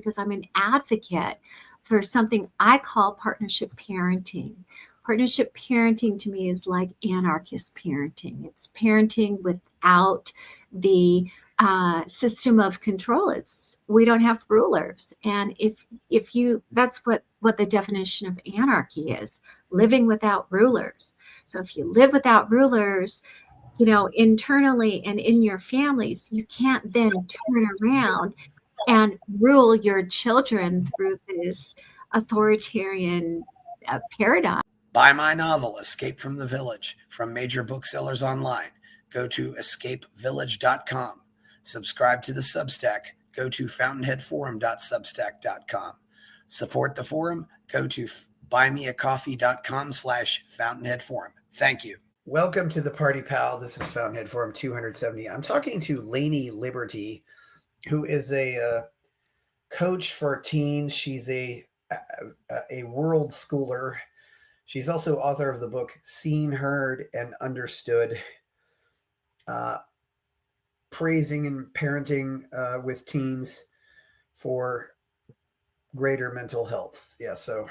because I'm an advocate for something I call partnership parenting. Partnership parenting to me is like anarchist parenting. It's parenting without the system of control. It's we don't have rulers, and if you that's what the definition of anarchy is: living without rulers. So if you live without rulers, internally and in your families, you can't then turn around and rule your children through this authoritarian paradigm. Buy my novel, Escape from the Village, from major booksellers online. Go to escapevillage.com. Subscribe to the Substack. Go to fountainheadforum.substack.com. Support the forum. Go to buymeacoffee.com/fountainheadforum. Thank you. Welcome to the Party Pal. This is Fountainhead Forum 270. I'm talking to Lainie Liberti, who is a coach for teens. She's a world schooler. She's also author of the book Seen, Heard, and Understood, praising and parenting with teens for greater mental health. Yeah, so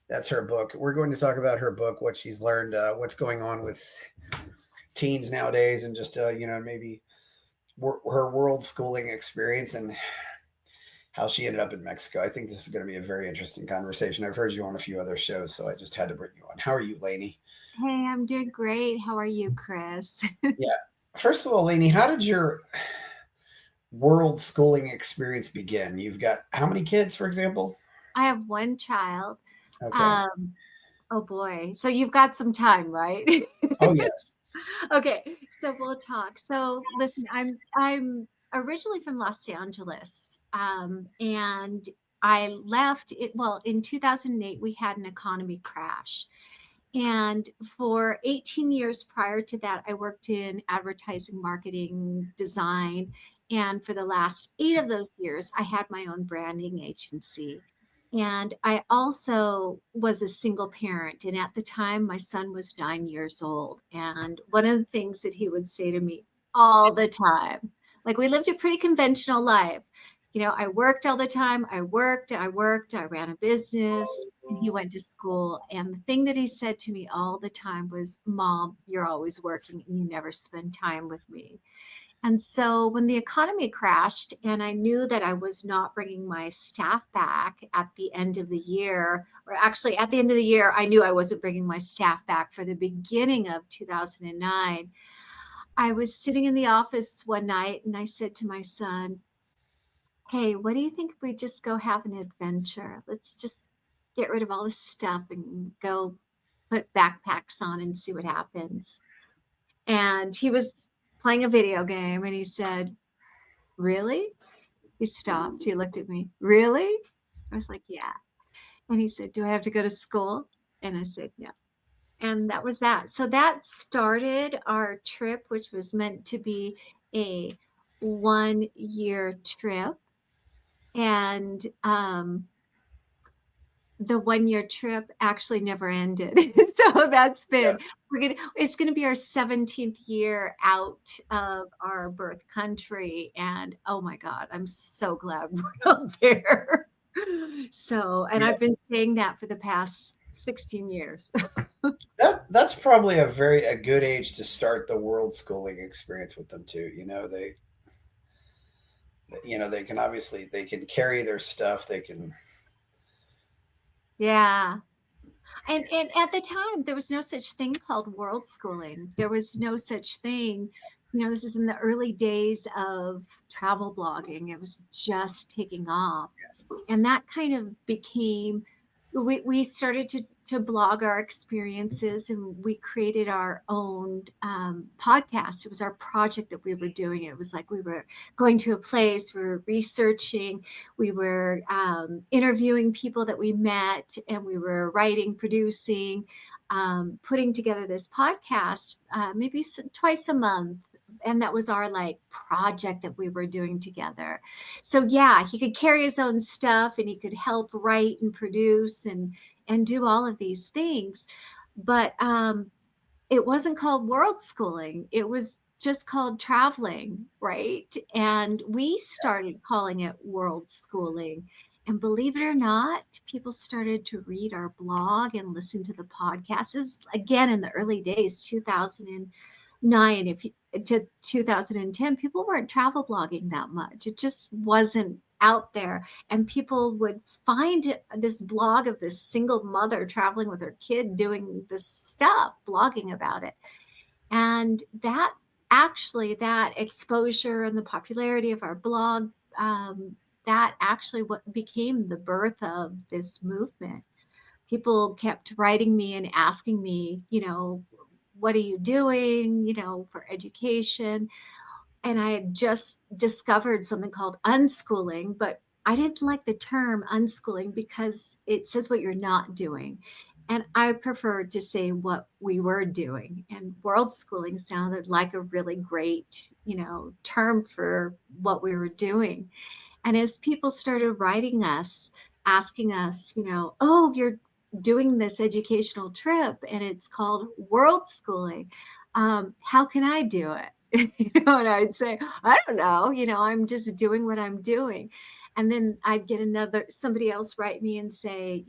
that's her book. We're going to talk about her book, what she's learned, what's going on with teens nowadays, and just, maybe her world schooling experience and how she ended up in Mexico. I think this is going to be a very interesting conversation. I've heard you on a few other shows, so I just had to bring you on. How are you, Lainie? Hey, I'm doing great. How are you, Chris? Yeah. First of all, Lainie, how did your world schooling experience begin? You've got how many kids, for example? I have one child. Okay. Oh boy. So you've got some time, right? Oh, yes. Okay. So we'll talk. So listen, I'm originally from Los Angeles. And I left it. Well, in 2008, we had an economy crash. And for 18 years prior to that, I worked in advertising, marketing, design. And for the last 8 of those years, I had my own branding agency. And I also was a single parent. And at the time, my son was 9 years old. And one of the things that he would say to me all the time, like we lived a pretty conventional life. I worked all the time. I worked, I ran a business, and he went to school. And the thing that he said to me all the time was, Mom, you're always working and you never spend time with me. And so when the economy crashed and I knew that I was not bringing my staff back at the end of the year, or actually at the end of the year, I knew I wasn't bringing my staff back for the beginning of 2009. I was sitting in the office one night and I said to my son, hey, what do you think if we just go have an adventure? Let's just get rid of all this stuff and go put backpacks on and see what happens. And he was playing a video game and he said, really? He stopped. He looked at me. Really? I was like, yeah. And he said, do I have to go to school? And I said, yeah. And that was that. So that started our trip, which was meant to be a 1-year trip. And the 1-year trip actually never ended. So that's been, it's going to be our 17th year out of our birth country. And oh my God, I'm so glad we're not there. So, and I've been saying that for the past 16 years. That's probably a good age to start the world schooling experience with them too. They can obviously, they can carry their stuff. They can. Yeah. And at the time, there was no such thing called world schooling. There was no such thing. This is in the early days of travel blogging. It was just taking off. And that kind of became, we started to blog our experiences, and we created our own podcast. It was our project that we were doing. It was like we were going to a place, we were researching, we were interviewing people that we met, and we were writing, producing, putting together this podcast maybe twice a month. And that was our project that we were doing together. So yeah, he could carry his own stuff and he could help write and produce and do all of these things. But it wasn't called world schooling. It was just called traveling, right? And we started calling it world schooling. And believe it or not, people started to read our blog and listen to the podcast. This is again in the early days, 2009, if you, to 2010, people weren't travel blogging that much. It just wasn't out there. And people would find this blog of this single mother traveling with her kid doing this stuff, blogging about it. And that actually, that exposure and the popularity of our blog, that actually what became the birth of this movement. People kept writing me and asking me, what are you doing, for education? And I had just discovered something called unschooling, but I didn't like the term unschooling because it says what you're not doing. And I preferred to say what we were doing. And world schooling sounded like a really great, term for what we were doing. And as people started writing us, asking us, oh, you're doing this educational trip and it's called world schooling. How can I do it? And I'd say, I don't know, I'm just doing what I'm doing. And then I'd get somebody else write me and say,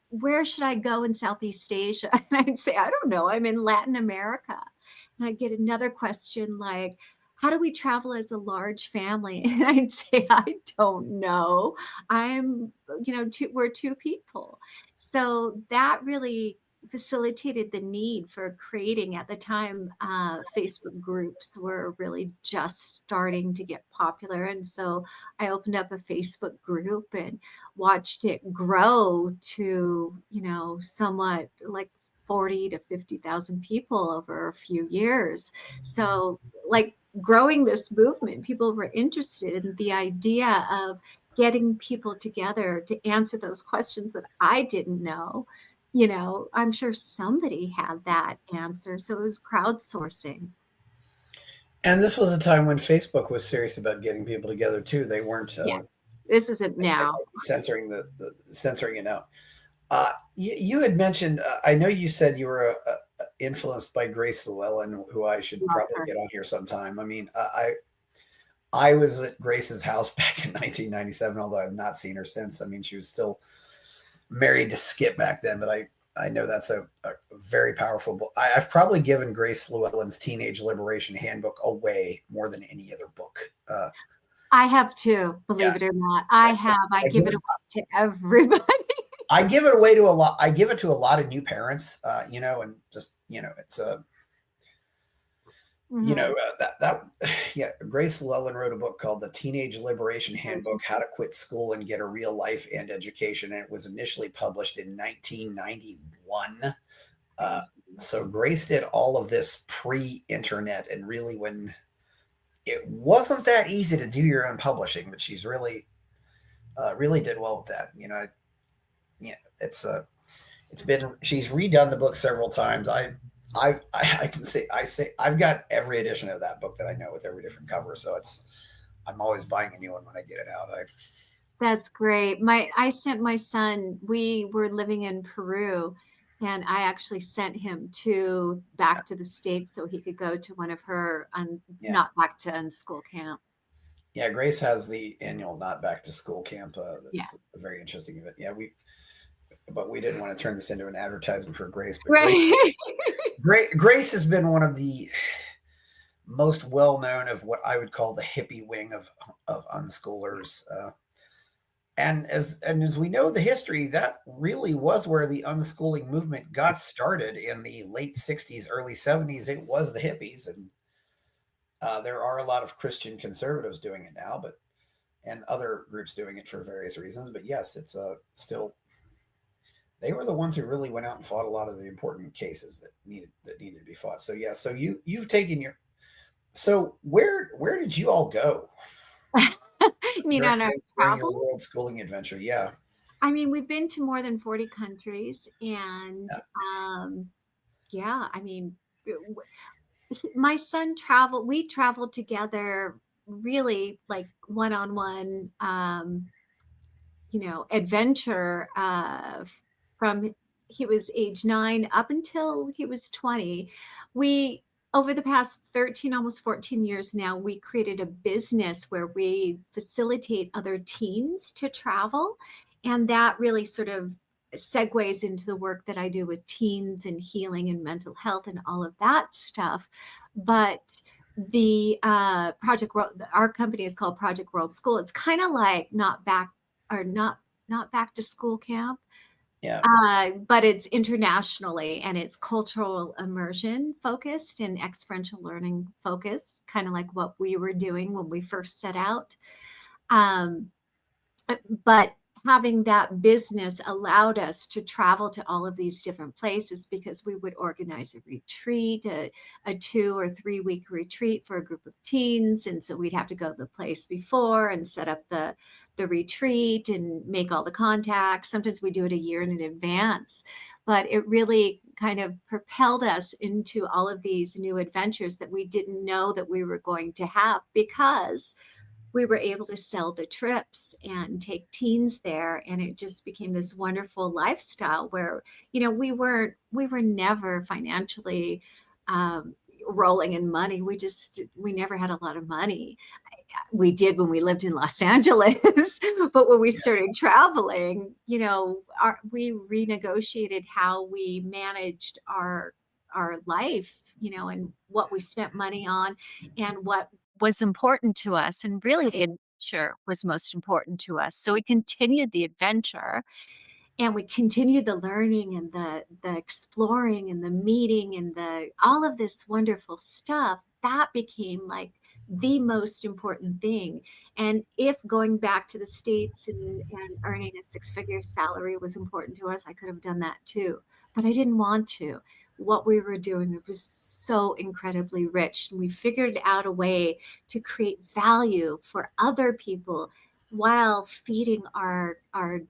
where should I go in Southeast Asia? And I'd say, I don't know, I'm in Latin America. And I'd get another question like, how do we travel as a large family? And I'd say, I don't know. I'm, we're two people. So that really facilitated the need for creating at the time Facebook groups were really just starting to get popular. And so I opened up a Facebook group and watched it grow to, somewhat like 40 to 50,000 people over a few years. So like growing this movement, people were interested in the idea of getting people together to answer those questions that I didn't know. I'm sure somebody had that answer. So it was crowdsourcing. And this was a time when Facebook was serious about getting people together too. They weren't Yes. This isn't now. censoring censoring it out. You had mentioned. I know you said you were influenced by Grace Llewellyn, who I should Love probably her. get on here sometime. I mean, I was at Grace's house back in 1997, although I've not seen her since. I mean, she was still married to Skip back then, but I know that's a very powerful book. I've probably given Grace Llewellyn's Teenage Liberation Handbook away more than any other book. I have too, Yeah, believe it or not. I have. I I give give it it, away to everybody. I give it away to a lot. I give it to a lot of new parents, and just it's a Mhm. that yeah. Grace Llewellyn wrote a book called The Teenage Liberation Handbook: How to Quit School and Get a Real Life and Education. And it was initially published in 1991. Uh, so Grace did all of this pre-internet, and really when it wasn't that easy to do your own publishing, but she's really did well with that. Yeah, it's been she's redone the book several times. I can say I've got every edition of that book that I know with every different cover. So I'm always buying a new one when I get it out. That's great. I sent my son, we were living in Peru, and I actually sent him back to the States so he could go to one of her Yeah, not back to unschool camp. yeah. Grace has the annual Not Back to School camp. Yeah. That's a very interesting event. Yeah, we didn't want to turn this into an advertisement for Grace, but Right. Grace has been one of the most well known of what I would call the hippie wing of unschoolers. And as we know the history, that really was where the unschooling movement got started in the late 60s, early 70s. It was the hippies, and there are a lot of Christian conservatives doing it now, and other groups doing it for various reasons. But yes, it's still they were the ones who really went out and fought a lot of the important cases that needed to be fought. So yeah, so you've taken your so where did you all go You mean on our during your travels? world schooling adventure? Yeah, I mean, we've been to more than 40 countries and yeah, yeah, I mean, my son we traveled together really like one-on-one adventure from he was age 9 up until he was 20. We over the past 13, almost 14 years now, we created a business where we facilitate other teens to travel. And that really sort of segues into the work that I do with teens and healing and mental health and all of that stuff. But the Project World, our company is called Project World School. It's kind of like not back to school camp, Yeah. but it's internationally and it's cultural immersion focused and experiential learning focused, kind of like what we were doing when we first set out. Um, but having that business allowed us to travel to all of these different places because we would organize a retreat, a 2 or 3 week retreat for a group of teens. And so we'd have to go to the place before and set up the retreat and make all the contacts. Sometimes we do it a year in advance, but it really kind of propelled us into all of these new adventures that we didn't know that we were going to have because we were able to sell the trips and take teens there, and it just became this wonderful lifestyle where, we were never financially um, rolling in money. We never had a lot of money. We did when we lived in Los Angeles, but when we started traveling, we renegotiated how we managed our life, and what we spent money on and what was important to us. And really, the adventure was most important to us. So we continued the adventure and we continued the learning and the exploring and the meeting and the all of this wonderful stuff that became like the most important thing. And if going back to the States and earning a six-figure salary was important to us, I could have done that too, but I didn't want to. What we were doing, it was so incredibly rich, and we figured out a way to create value for other people while feeding our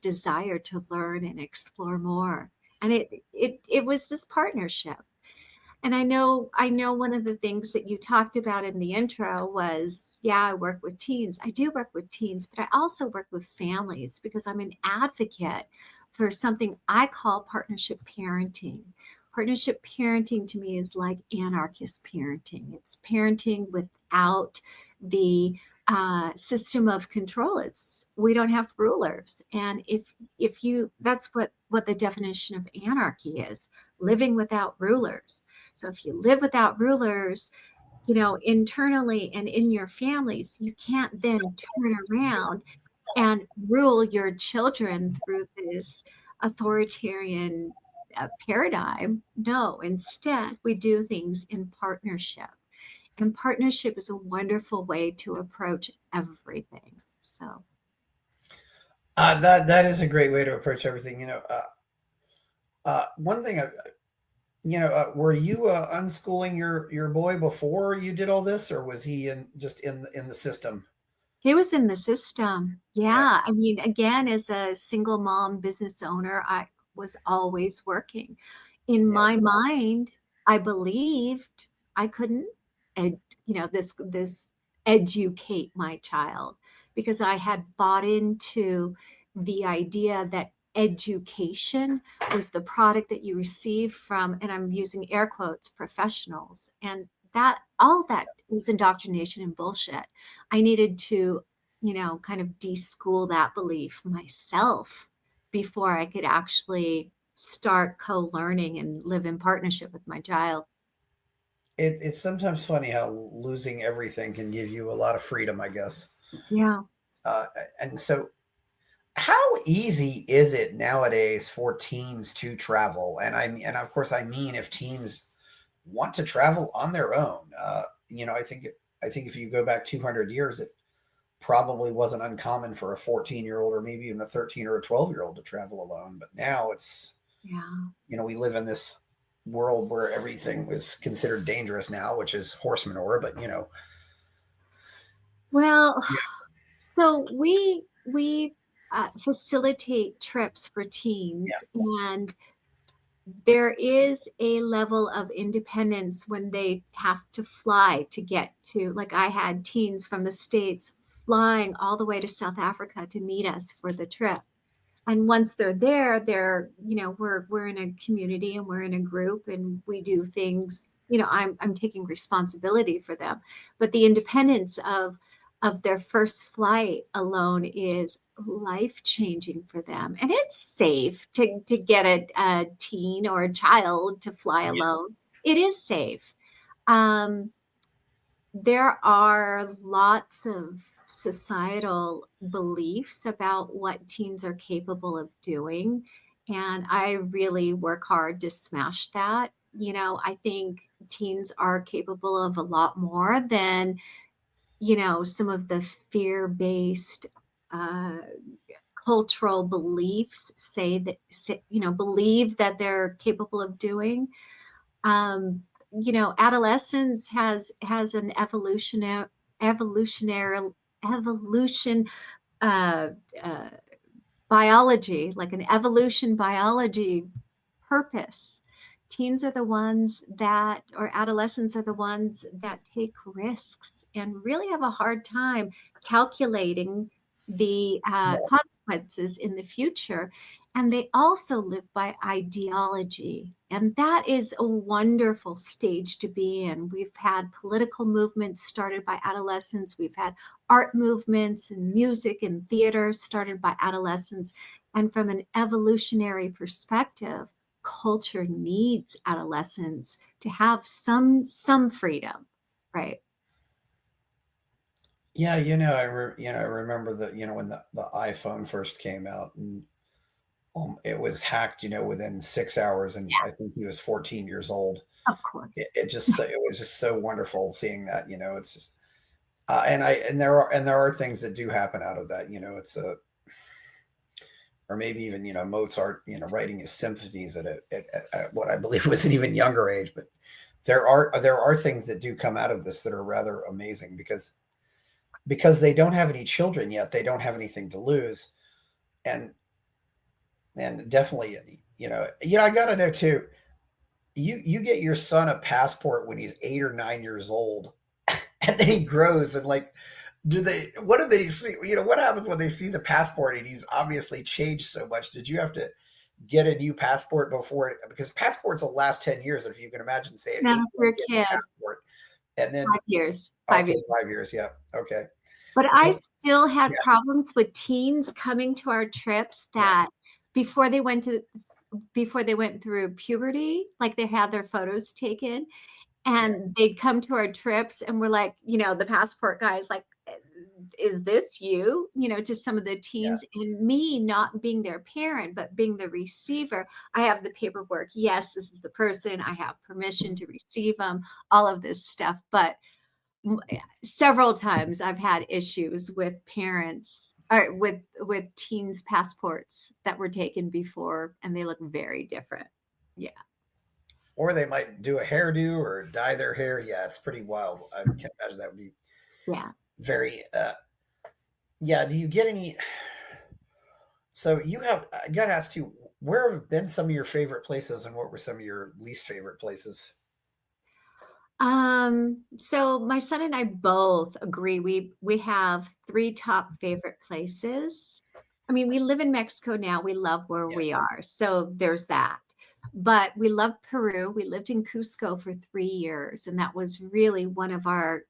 desire to learn and explore more. And it was this partnership. And I know one of the things that you talked about in the intro was, yeah, I work with teens. I do work with teens, but I also work with families because I'm an advocate for something I call partnership parenting. Partnership parenting to me is like anarchist parenting. It's parenting without the system of control. It's we don't have rulers, and if you that's what the definition of anarchy is: living without rulers. So if you live without rulers, internally and in your families, you can't then turn around and rule your children through this authoritarian paradigm. No, instead, we do things in partnership. And partnership is a wonderful way to approach everything. So, That is a great way to approach everything. One thing, were you unschooling your boy before you did all this, or was he just in the system? he was in the system. Yeah, Yeah. I mean, again, as a single mom business owner, I was always working. In yeah. my mind, I believed I couldn't, ed, this educate my child because I had bought into the idea that education was the product that you receive from, and I'm using air quotes, professionals. And that all that was indoctrination and bullshit. I needed to, kind of de-school that belief myself before I could actually start co-learning and live in partnership with my child. It's sometimes funny how losing everything can give you a lot of freedom, I guess. Yeah. Uh, and so, how easy is it nowadays for teens to travel? And of course, I mean, if teens want to travel on their own, I think if you go back 200 years, it probably wasn't uncommon for a 14-year-old or maybe even a 13 or a 12-year-old to travel alone. But now it's, Yeah. we live in this world where everything is considered dangerous now, which is horse manure. But Well, yeah, so we facilitate trips for yeah, teens, and there is a level of independence when they have to fly to get to, like, I had teens from the States flying all the way to South Africa to meet us for the trip. And once they're there, we're in a community and we're in a group and we do things I'm taking responsibility for them. But the independence of their first flight alone is life changing for them. And it's safe to get a teen or a child to fly Yeah. alone. It is safe. Um, there are lots of societal beliefs about what teens are capable of doing. And I really work hard to smash that. I think teens are capable of a lot more than, some of the fear based uh, cultural beliefs believe that they're capable of doing. um, Adolescence has an evolutionary evolution uh, uh, biology, like an evolution biology purpose. Teens are the ones that, or adolescents are the ones that take risks and really have a hard time calculating the consequences in the future. And they also live by ideology. And that is a wonderful stage to be in. We've had political movements started by adolescents. We've had art movements and music and theater started by adolescents. And from an evolutionary perspective, culture needs adolescents to have some freedom, right? Yeah, I remember when the iPhone first came out, and it was hacked, within 6 hours, and Yeah, I think he was 14 years old. of It, course. it just it was just so wonderful seeing that. It's just and there are things that do happen out of that. It's a or maybe even Mozart writing his symphonies at what I believe was an even younger age, but there are things that do come out of this that are rather amazing because they don't have any children yet, they don't have anything to lose, and definitely I got to know too. You get your son a passport when he's 8 or 9 years old, and then he grows and like what do they see? What happens when they see the passport and he's obviously changed so much? Did you have to get a new passport because passports will last 10 years? If you can imagine, say at Now, 8 if you're you a get kid, a passport, and then 5 years, five okay, years. 5 years, yeah, okay. But I Well, still had yeah, problems with teens coming to our trips yeah, that before they went to before they went through puberty, like they had their photos taken. yeah, And they'd come to our trips and we're like, the passport guy's like, Is this you?" To some of the yeah. teens, and me not being their parent, but being the receiver. I have the paperwork. Yes, this is the person. I have permission to receive them, all of this stuff. But several times I've had issues with parents or with teens' passports that were taken before, and they look very different. Yeah. Or they might do a hairdo or dye their hair. Yeah, it's pretty wild. I can imagine that would be Yeah. very. Yeah. Do you get any? So you have. I got to ask you, where have been some of your favorite places, and what were some of your least favorite places? So my son and I both agree. We have three top favorite places. I mean, we live in Mexico now. We love where Yeah. we are. So there's that. But we love Peru. We lived in Cusco for 3 years, and that was really one of our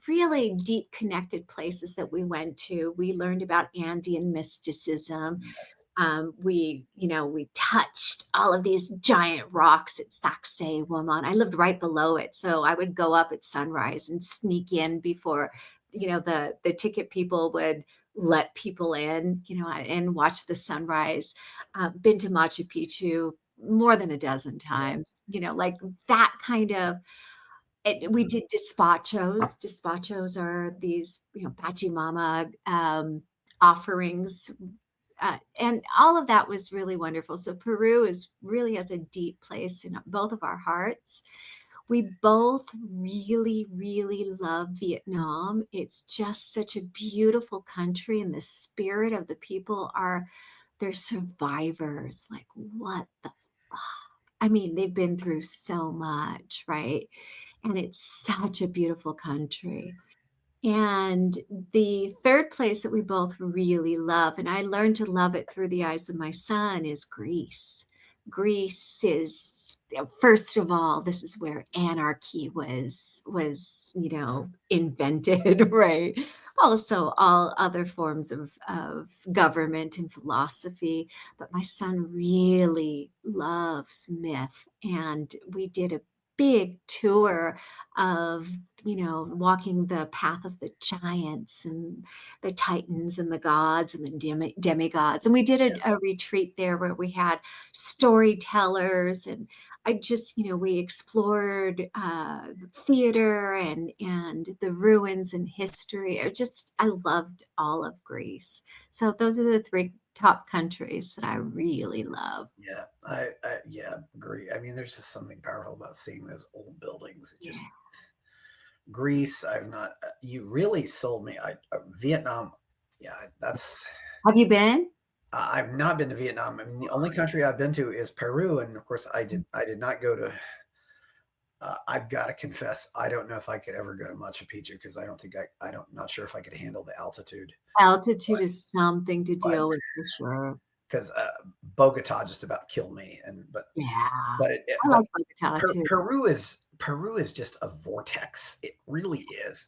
really deep connected places that we went to. We learned about Andean mysticism. Yes. We touched all of these giant rocks at Sacsayhuaman. I lived right below it, so I would go up at sunrise and sneak in before, the ticket people would let people in, and watch the sunrise. Been to Machu Picchu more than a dozen Yeah. times, like that kind of. We did despachos. Despachos are these, Pachamama offerings, and all of that was really wonderful. So Peru is really has a deep place in both of our hearts. We both really, really love Vietnam. It's just such a beautiful country, and the spirit of the people they're survivors. Like, what the fuck? I mean, they've been through so much, right? And it's such a beautiful country. And the third place that we both really love, and I learned to love it through the eyes of my son, is Greece. Greece is, first of all, this is where anarchy was, invented, right? Also, all other forms of government and philosophy, but my son really loves myth, and we did a big tour of, walking the path of the giants and the titans and the gods and the demigods, and we did a retreat there where we had storytellers, and I just, we explored theater and the ruins and history. I loved all of Greece. So those are the three top countries that I really love. Yeah, yeah, agree. I mean, there's just something powerful about seeing those old buildings. It Yeah. just Greece. I've not. You really sold me. Vietnam. Yeah, that's. Have you been? I've not been to Vietnam. I mean, the only country I've been to is Peru, and of course, I did not go to. I've got to confess, I don't know if I could ever go to Machu Picchu because I don't think I don't not sure if I could handle the altitude. Altitude But is something to but deal with for sure. because Bogota just about killed me, and Yeah. but I like Bogota too. Peru is just a vortex. It really is.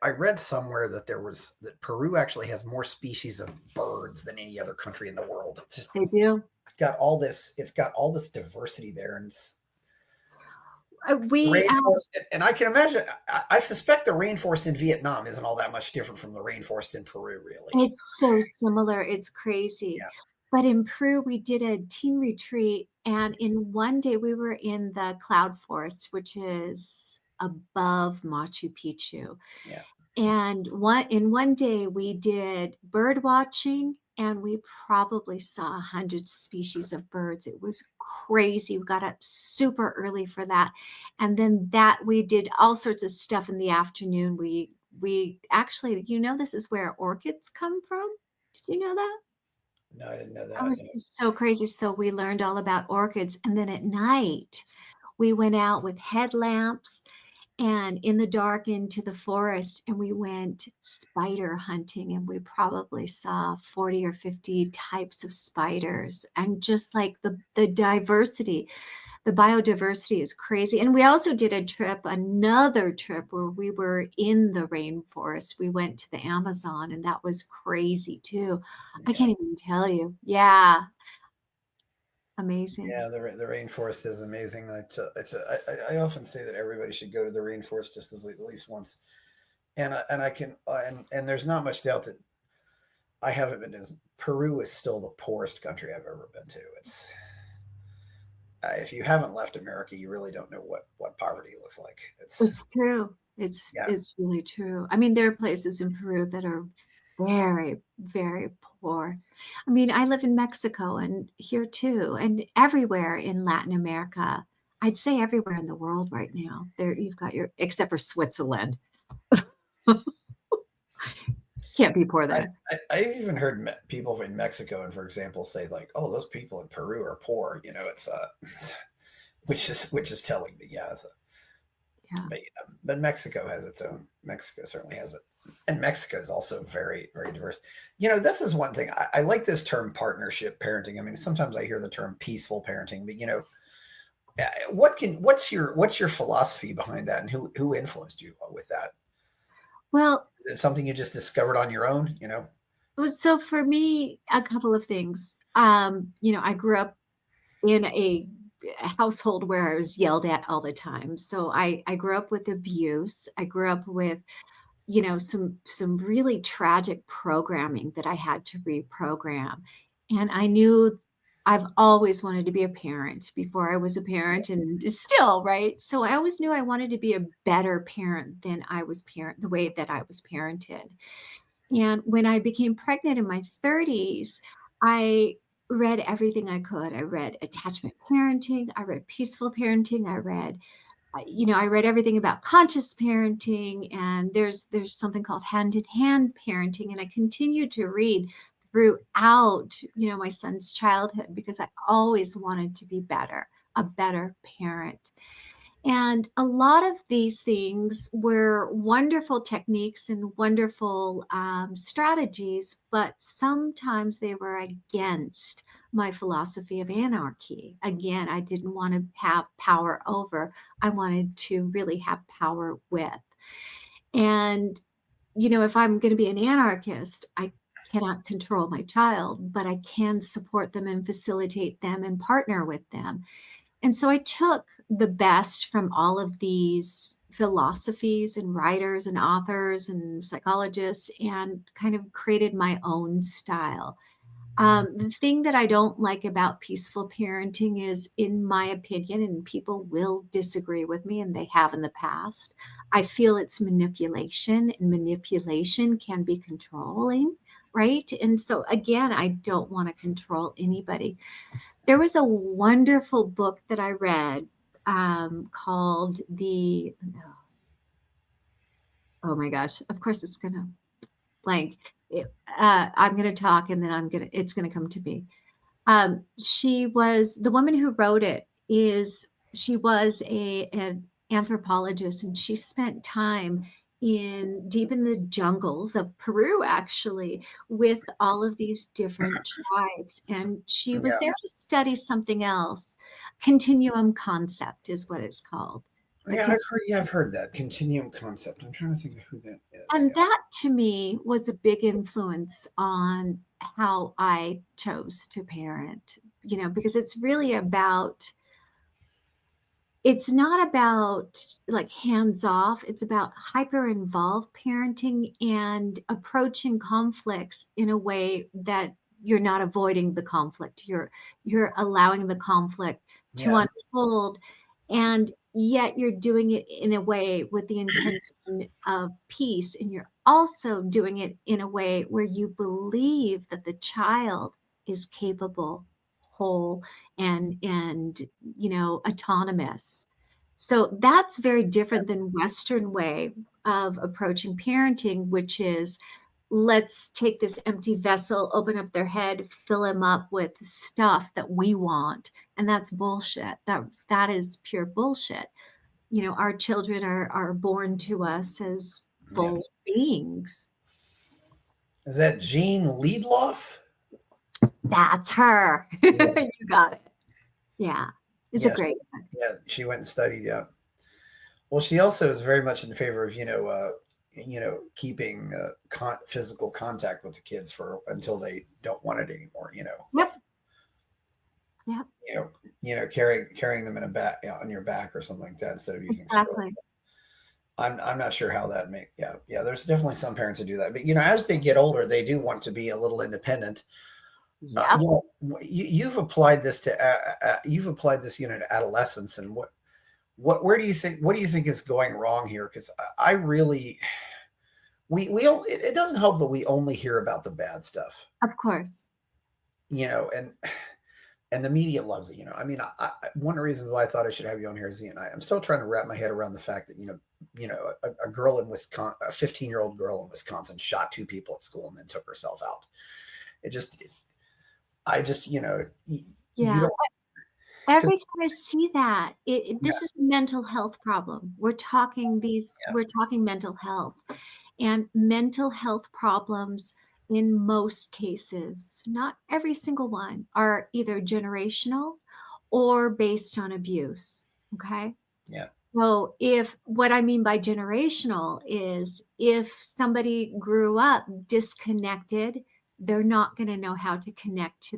I read somewhere that that Peru actually has more species of birds than any other country in the world. They do. It's got all this diversity there, and it's We rainforest. And I can imagine. I suspect the rainforest in Vietnam isn't all that much different from the rainforest in Peru, really. It's so similar, it's crazy. Yeah, But in Peru, we did a teen retreat, and in one day we were in the cloud forest, which is above Machu Picchu. yeah, And one day we did bird watching, and we probably saw 100 species of birds. It was crazy. We got up super early for that. And then that we did all sorts of stuff in the afternoon. We actually, this is where orchids come from. Did you know that? no, I didn't know That that. was No. just so crazy. So we learned all about orchids. And then at night, we went out with headlamps and in the dark into the forest, and we went spider hunting, and we probably saw 40 or 50 types of spiders, and just like the diversity, the biodiversity is crazy. And we also did another trip where we were in the rainforest. We went to the Amazon, and that was crazy too. I Yeah, can't even tell you. Yeah, amazing. yeah. The rainforest is amazing. I often say that everybody should go to the rainforest just at least once. And I can and there's not much doubt that I haven't been to Peru is still the poorest country I've ever been to. It's if you haven't left America, you really don't know what poverty looks like. It's It's true. It's yeah, it's really true. I mean, there are places in Peru that are very, very poor. I mean, I live in Mexico and here too, and everywhere in Latin America. I'd say everywhere in the world right now. There you've got your except for Switzerland. Can't be poor there. I've even heard people in Mexico, and for example, say like, "Oh, those people in Peru are poor." You know, which is telling me, yeah. Yeah. But Mexico has its own. Mexico certainly has it, and Mexico is also very very diverse. You know, this is one thing I like this term partnership parenting. I mean, sometimes I hear the term peaceful parenting, but what's your philosophy behind that, and who influenced you with that? Well, Is it something you just discovered on your own? so for me, a couple of things. I grew up in a household where I was yelled at all the time. So I grew up with abuse. I grew up with, some really tragic programming that I had to reprogram. And I knew I've always wanted to be a parent before I was a parent and still, right? So I always knew I wanted to be a better parent than the way that I was parented. And when I became pregnant in my 30s, I read everything I could. I read attachment parenting, I read peaceful parenting, I read everything about conscious parenting, and there's something called hand-in-hand parenting, and I continued to read throughout, my son's childhood because I always wanted to be better, a better parent. And a lot of these things were wonderful techniques and wonderful strategies, but sometimes they were against my philosophy of anarchy. Again, I didn't want to have power over, I wanted to really have power with. And, if I'm going to be an anarchist, I cannot control my child, but I can support them and facilitate them and partner with them. And so I took the best from all of these philosophies and writers and authors and psychologists and kind of created my own style. The thing that I don't like about peaceful parenting is, in my opinion, and people will disagree with me, and they have in the past, I feel it's manipulation, and manipulation can be controlling, right? And so, again, I don't want to control anybody. There was a wonderful book that I read called oh my gosh, of course it's gonna blank. I'm gonna talk and then it's gonna come to me. She was the woman who wrote it is she was an anthropologist, and she spent time in deep in the jungles of Peru, actually, with all of these different tribes. And she was Yeah. there to study something else. Continuum concept is what it's called. The Yeah, I've heard that continuum concept. I'm trying to think of who that is. And that to me was a big influence on how I chose to parent, because it's not about like hands off, it's about hyper involved parenting and approaching conflicts in a way that you're not avoiding the conflict. You're allowing the conflict Yeah. to Yeah. unfold, and yet you're doing it in a way with the intention of peace, and you're also doing it in a way where you believe that the child is capable, whole, and autonomous. So that's very different than Western way of approaching parenting, which is, let's take this empty vessel, open up their head, fill them up with stuff that we want. And that's bullshit. That is pure bullshit. Our children are born to us as Yeah. full beings. Is that Jean Liedloff? That's her. Yeah. You got it. Yeah. It's a Yeah. great one. Yeah. She went and studied. Yeah. Well, she also is very much in favor of keeping physical contact with the kids for until they don't want it anymore. Yep. Yep. Carrying them in a back on your back or something like that instead of using stroller. Exactly. I'm not sure how that make. Yeah. There's definitely some parents that do that, but as they get older, they do want to be a little independent. Yep. You've applied this to adolescence, and where do you think is going wrong here? Because I really it doesn't help that we only hear about the bad stuff, Of course. and the media loves it. I mean, one of the reasons why I thought I should have you on here is, I'm still trying to wrap my head around the fact that a girl in Wisconsin, a 15-year-old girl in Wisconsin, shot two people at school and then took herself out. You Yeah. don't. Every time I see that, this is a mental health problem. We're talking mental health, and mental health problems in most cases, not every single one, are either generational or based on abuse. Okay. Yeah. So, if what I mean by generational is, if somebody grew up disconnected, they're not going to know how to connect to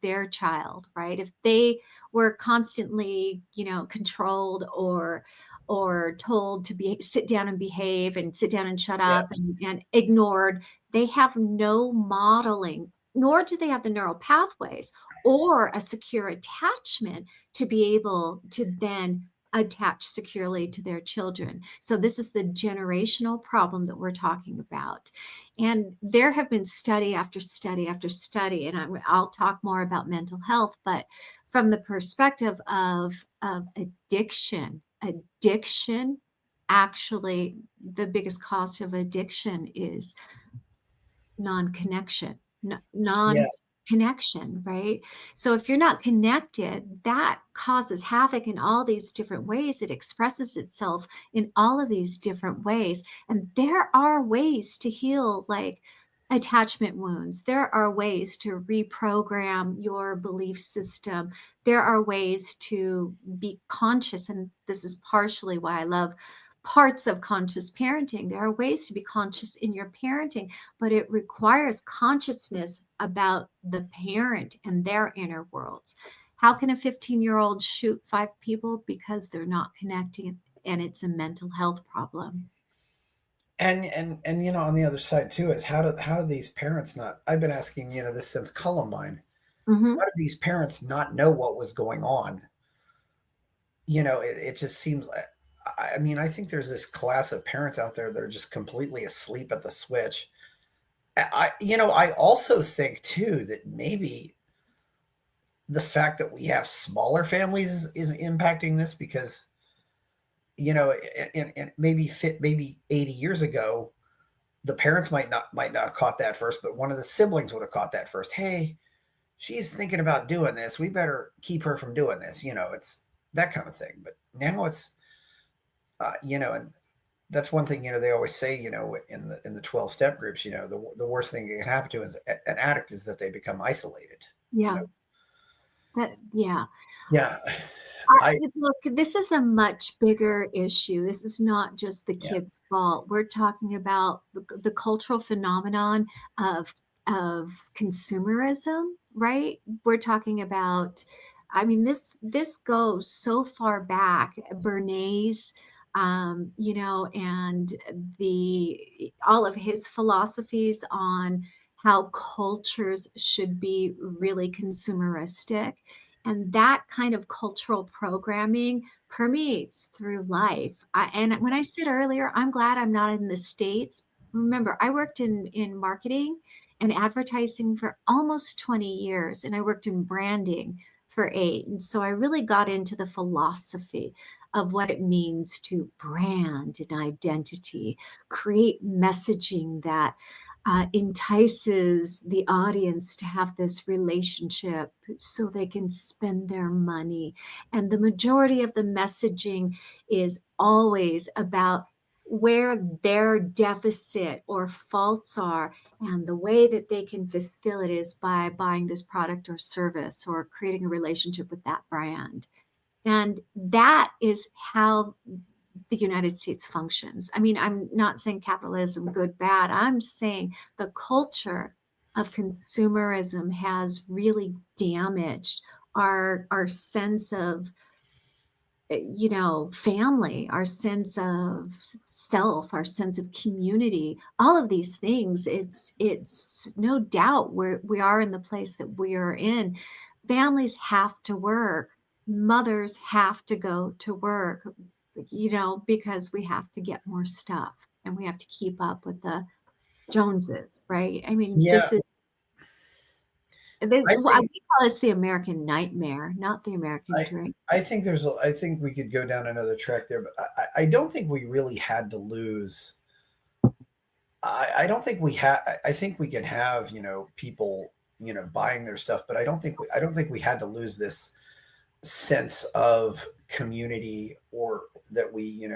their child, right? If they were constantly, controlled or told to sit down and behave and sit down and shut Yeah. up and ignored, they have no modeling, nor do they have the neural pathways or a secure attachment to be able to then attach securely to their children. So this is the generational problem that we're talking about. And there have been study after study after study, and I'll talk more about mental health, but from the perspective of addiction, actually, the biggest cause of addiction is non-connection, non Yeah. connection, right? So if you're not connected, that causes havoc in all these different ways. It expresses itself in all of these different ways. And there are ways to heal, like attachment wounds. There are ways to reprogram your belief system. There are ways to be conscious. And this is partially why I love parts of conscious parenting. There are ways to be conscious in your parenting, but it requires consciousness about the parent and their inner worlds. How can a 15-year-old shoot five people? Because they're not connecting and it's a mental health problem. And on the other side too is how do these parents not, I've been asking, this since Columbine, Hmm. how did these parents not know what was going on? It just seems like, I mean, I think there's this class of parents out there that are just completely asleep at the switch. I also think too that maybe the fact that we have smaller families is impacting this because, and maybe 80 years ago, the parents might not have caught that first, but one of the siblings would have caught that first. Hey, she's thinking about doing this. We better keep her from doing this. It's that kind of thing. But now it's, and that's one thing, they always say, in the 12 step groups, the worst thing that can happen to an addict is that they become isolated, you know? Yeah. Yeah. Yeah. I, Look, this is a much bigger issue. This is not just the yeah. kids' fault. We're talking about the cultural phenomenon of consumerism, right? We're talking about, I mean, this goes so far back. Bernays, and the all of his philosophies on how cultures should be really consumeristic, and that kind of cultural programming permeates through life. And when I said earlier, I'm glad I'm not in the States. Remember, I worked in marketing and advertising for almost 20 years, and I worked in branding for 8. And so I really got into the philosophy of what it means to brand an identity, create messaging that entices the audience to have this relationship so they can spend their money. And the majority of the messaging is always about where their deficit or faults are. And the way that they can fulfill it is by buying this product or service or creating a relationship with that brand. And that is how the United States functions. I mean, I'm not saying capitalism, good, bad. I'm saying the culture of consumerism has really damaged our sense of family, our sense of self, our sense of community, all of these things. It's no doubt we are in the place that we are in. Families have to work, mothers have to go to work, because we have to get more stuff and we have to keep up with the Joneses, right? I mean, Yeah. I we think, call this the American nightmare, not the American I, dream. I think we could go down another track there, but I don't think we really had to lose. I don't think we had. I think we can have, people, buying their stuff, but I don't think we had to lose this sense of community or that we,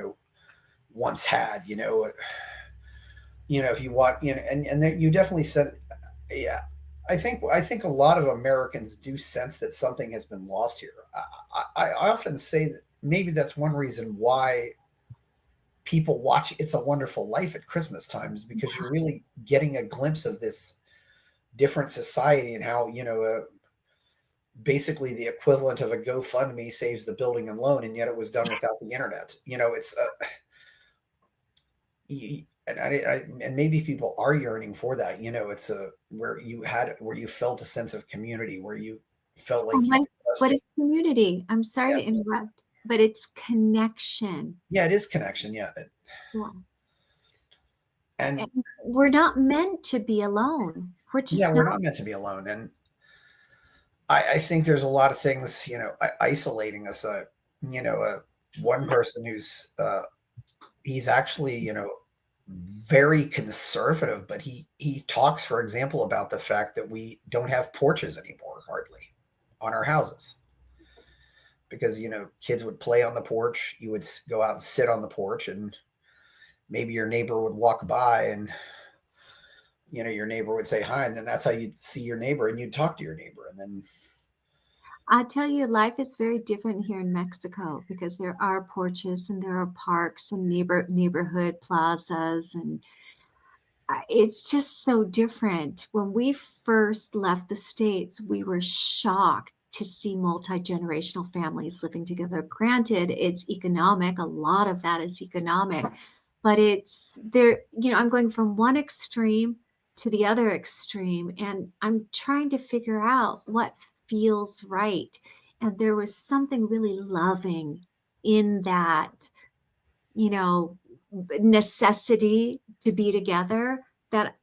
once had, if you watch, and there, you definitely said, yeah, I think a lot of Americans do sense that something has been lost here. I often say that maybe that's one reason why people watch It's a Wonderful Life at Christmas times, because you're really getting a glimpse of this different society and how, basically the equivalent of a GoFundMe saves the building and loan, and yet it was done without the internet. It's and maybe people are yearning for that. It's a where you felt a sense of community, where you felt Oh, like you could what trust it. is community? I'm sorry Yeah, to interrupt, but it's connection. yeah, it is connection. Yeah, Yeah. and And we're not meant to be alone. We're yeah, just we're not. not meant to be alone, and I think there's a lot of things, isolating us. One person who's he's actually, very conservative, but he talks, for example, about the fact that we don't have porches anymore, hardly, on our houses, because kids would play on the porch. You would go out and sit on the porch, and maybe your neighbor would walk by, and your neighbor would say hi, and then that's how you'd see your neighbor, and you'd talk to your neighbor, and then I tell you, life is very different here in Mexico because there are porches and there are parks and neighborhood plazas, and it's just so different. When we first left the States, we were shocked to see multi-generational families living together. Granted, it's economic, a lot of that is economic, but it's there, I'm going from one extreme to the other extreme, and I'm trying to figure out what feels right. And there was something really loving in that, you know, necessity to be together that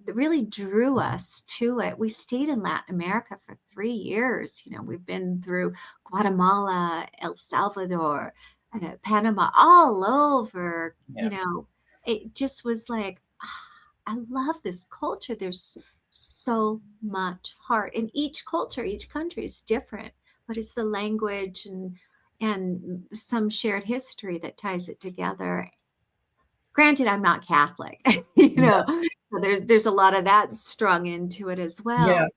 really drew us to it. We stayed in Latin America for 3 years. We've been through Guatemala, El Salvador, Panama, all over. yeah, It just was like, I love this culture. There's so much heart. And each culture, each country is different, but it's the language and some shared history that ties it together. Granted, I'm not Catholic, yeah, so there's a lot of that strung into it as yeah. well.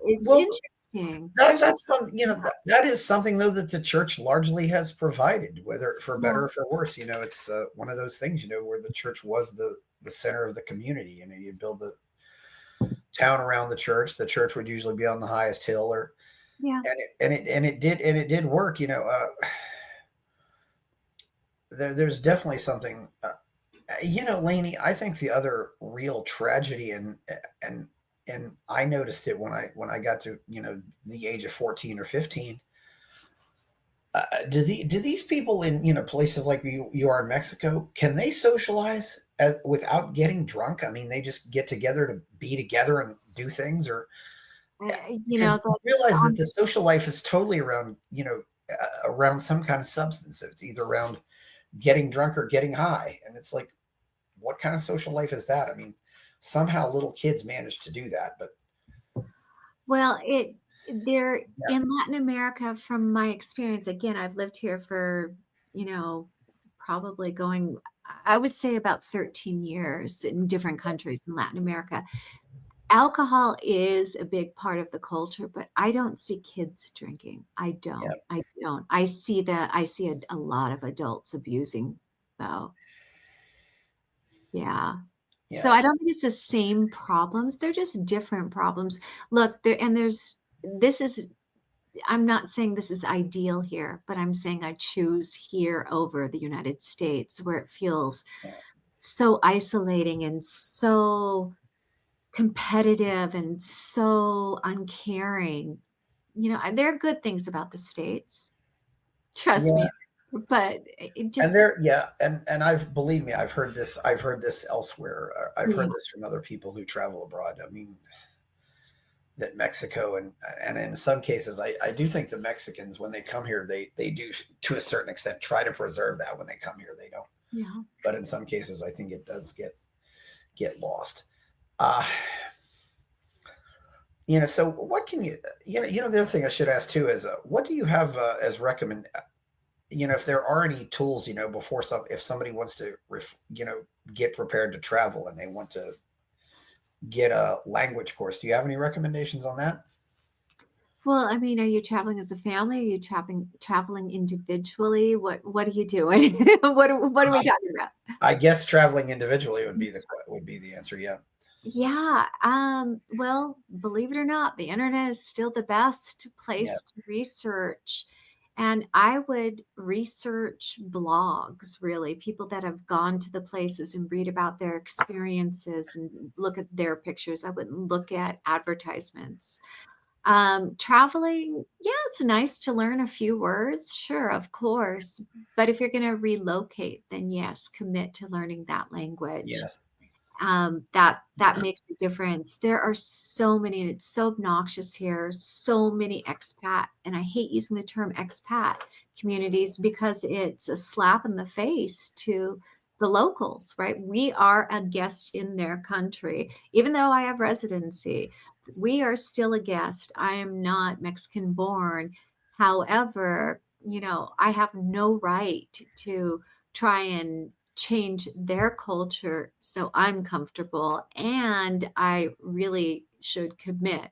It's Well, interesting. that There's just that's some that is something though that the church largely has provided, whether for yeah, better or for worse. It's one of those things, where the church was the center of the community. You build the town around the church. The church would usually be on the highest hill, or yeah. and it did work. There's definitely something. Lainey, I think the other real tragedy, and and I noticed it when I got to the age of 14 or 15. Do these people in places like you are in Mexico, can they socialize without getting drunk? I mean, they just get together to be together and do things, or because you The realize that on the social life is totally around around some kind of substance. It's either around getting drunk or getting high, and it's like, what kind of social life is that? I mean, somehow little kids manage to do that, but well, there yeah, in Latin America, from my experience, again, I've lived here for, you know, probably going, I would say about 13 years in different countries in Latin America. Alcohol is a big part of the culture, but I don't see kids drinking. I yeah, don't. I don't. I see a lot of adults abusing though. Yeah. So yeah, I don't think it's the same problems. They're just different problems. Look, this is I'm not saying this is ideal here, but I'm saying I choose here over the United States where it feels so isolating and so competitive and so uncaring. There are good things about the States, trust yeah. me, but it And just there, yeah, and I've believe me, I've heard this elsewhere. I've yeah, heard this from other people who travel abroad. I mean, that Mexico and in some cases, I do think the Mexicans when they come here, they do to a certain extent try to preserve that when they come here. They don't, yeah. but in some cases, I think it does get lost. Uh, so what can the other thing I should ask too is what do you have as recommend if there are any tools before if somebody wants to get prepared to travel and they want to get a language course, do you have any recommendations on that? Well, I mean, are you traveling as a family? Are you traveling individually? What are you doing? What are we talking about? I guess traveling individually would be the answer. Yeah, Yeah, well, believe it or not, the internet is still the best yeah, place to research. And I would research blogs, really, people that have gone to the places and read about their experiences and look at their pictures. I wouldn't look at advertisements. Traveling, yeah, it's nice to learn a few words, sure, of course. But if you're going to relocate, then yes, commit to learning that language. yes, That makes a difference. There are so many, and it's so obnoxious here, so many expat, and I hate using the term expat communities because it's a slap in the face to the locals, right? We are a guest in their country. Even though I have residency, we are still a guest. I am not Mexican born. However, I have no right to try and change their culture so I'm comfortable. And I really should commit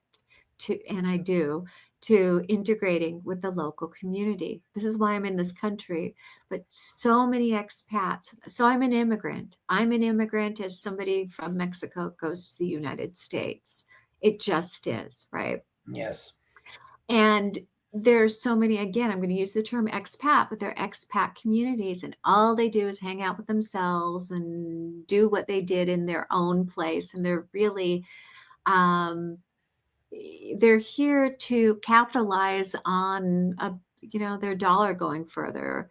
to, and I do, to integrating with the local community. This is why I'm in this country. But so many expats. So I'm an immigrant. I'm an immigrant as somebody from Mexico goes to the United States. It just is, right? Yes. And there's so many, again, I'm going to use the term expat, but they're expat communities, and all they do is hang out with themselves and do what they did in their own place. And they're really, um, they're here to capitalize on their dollar going further.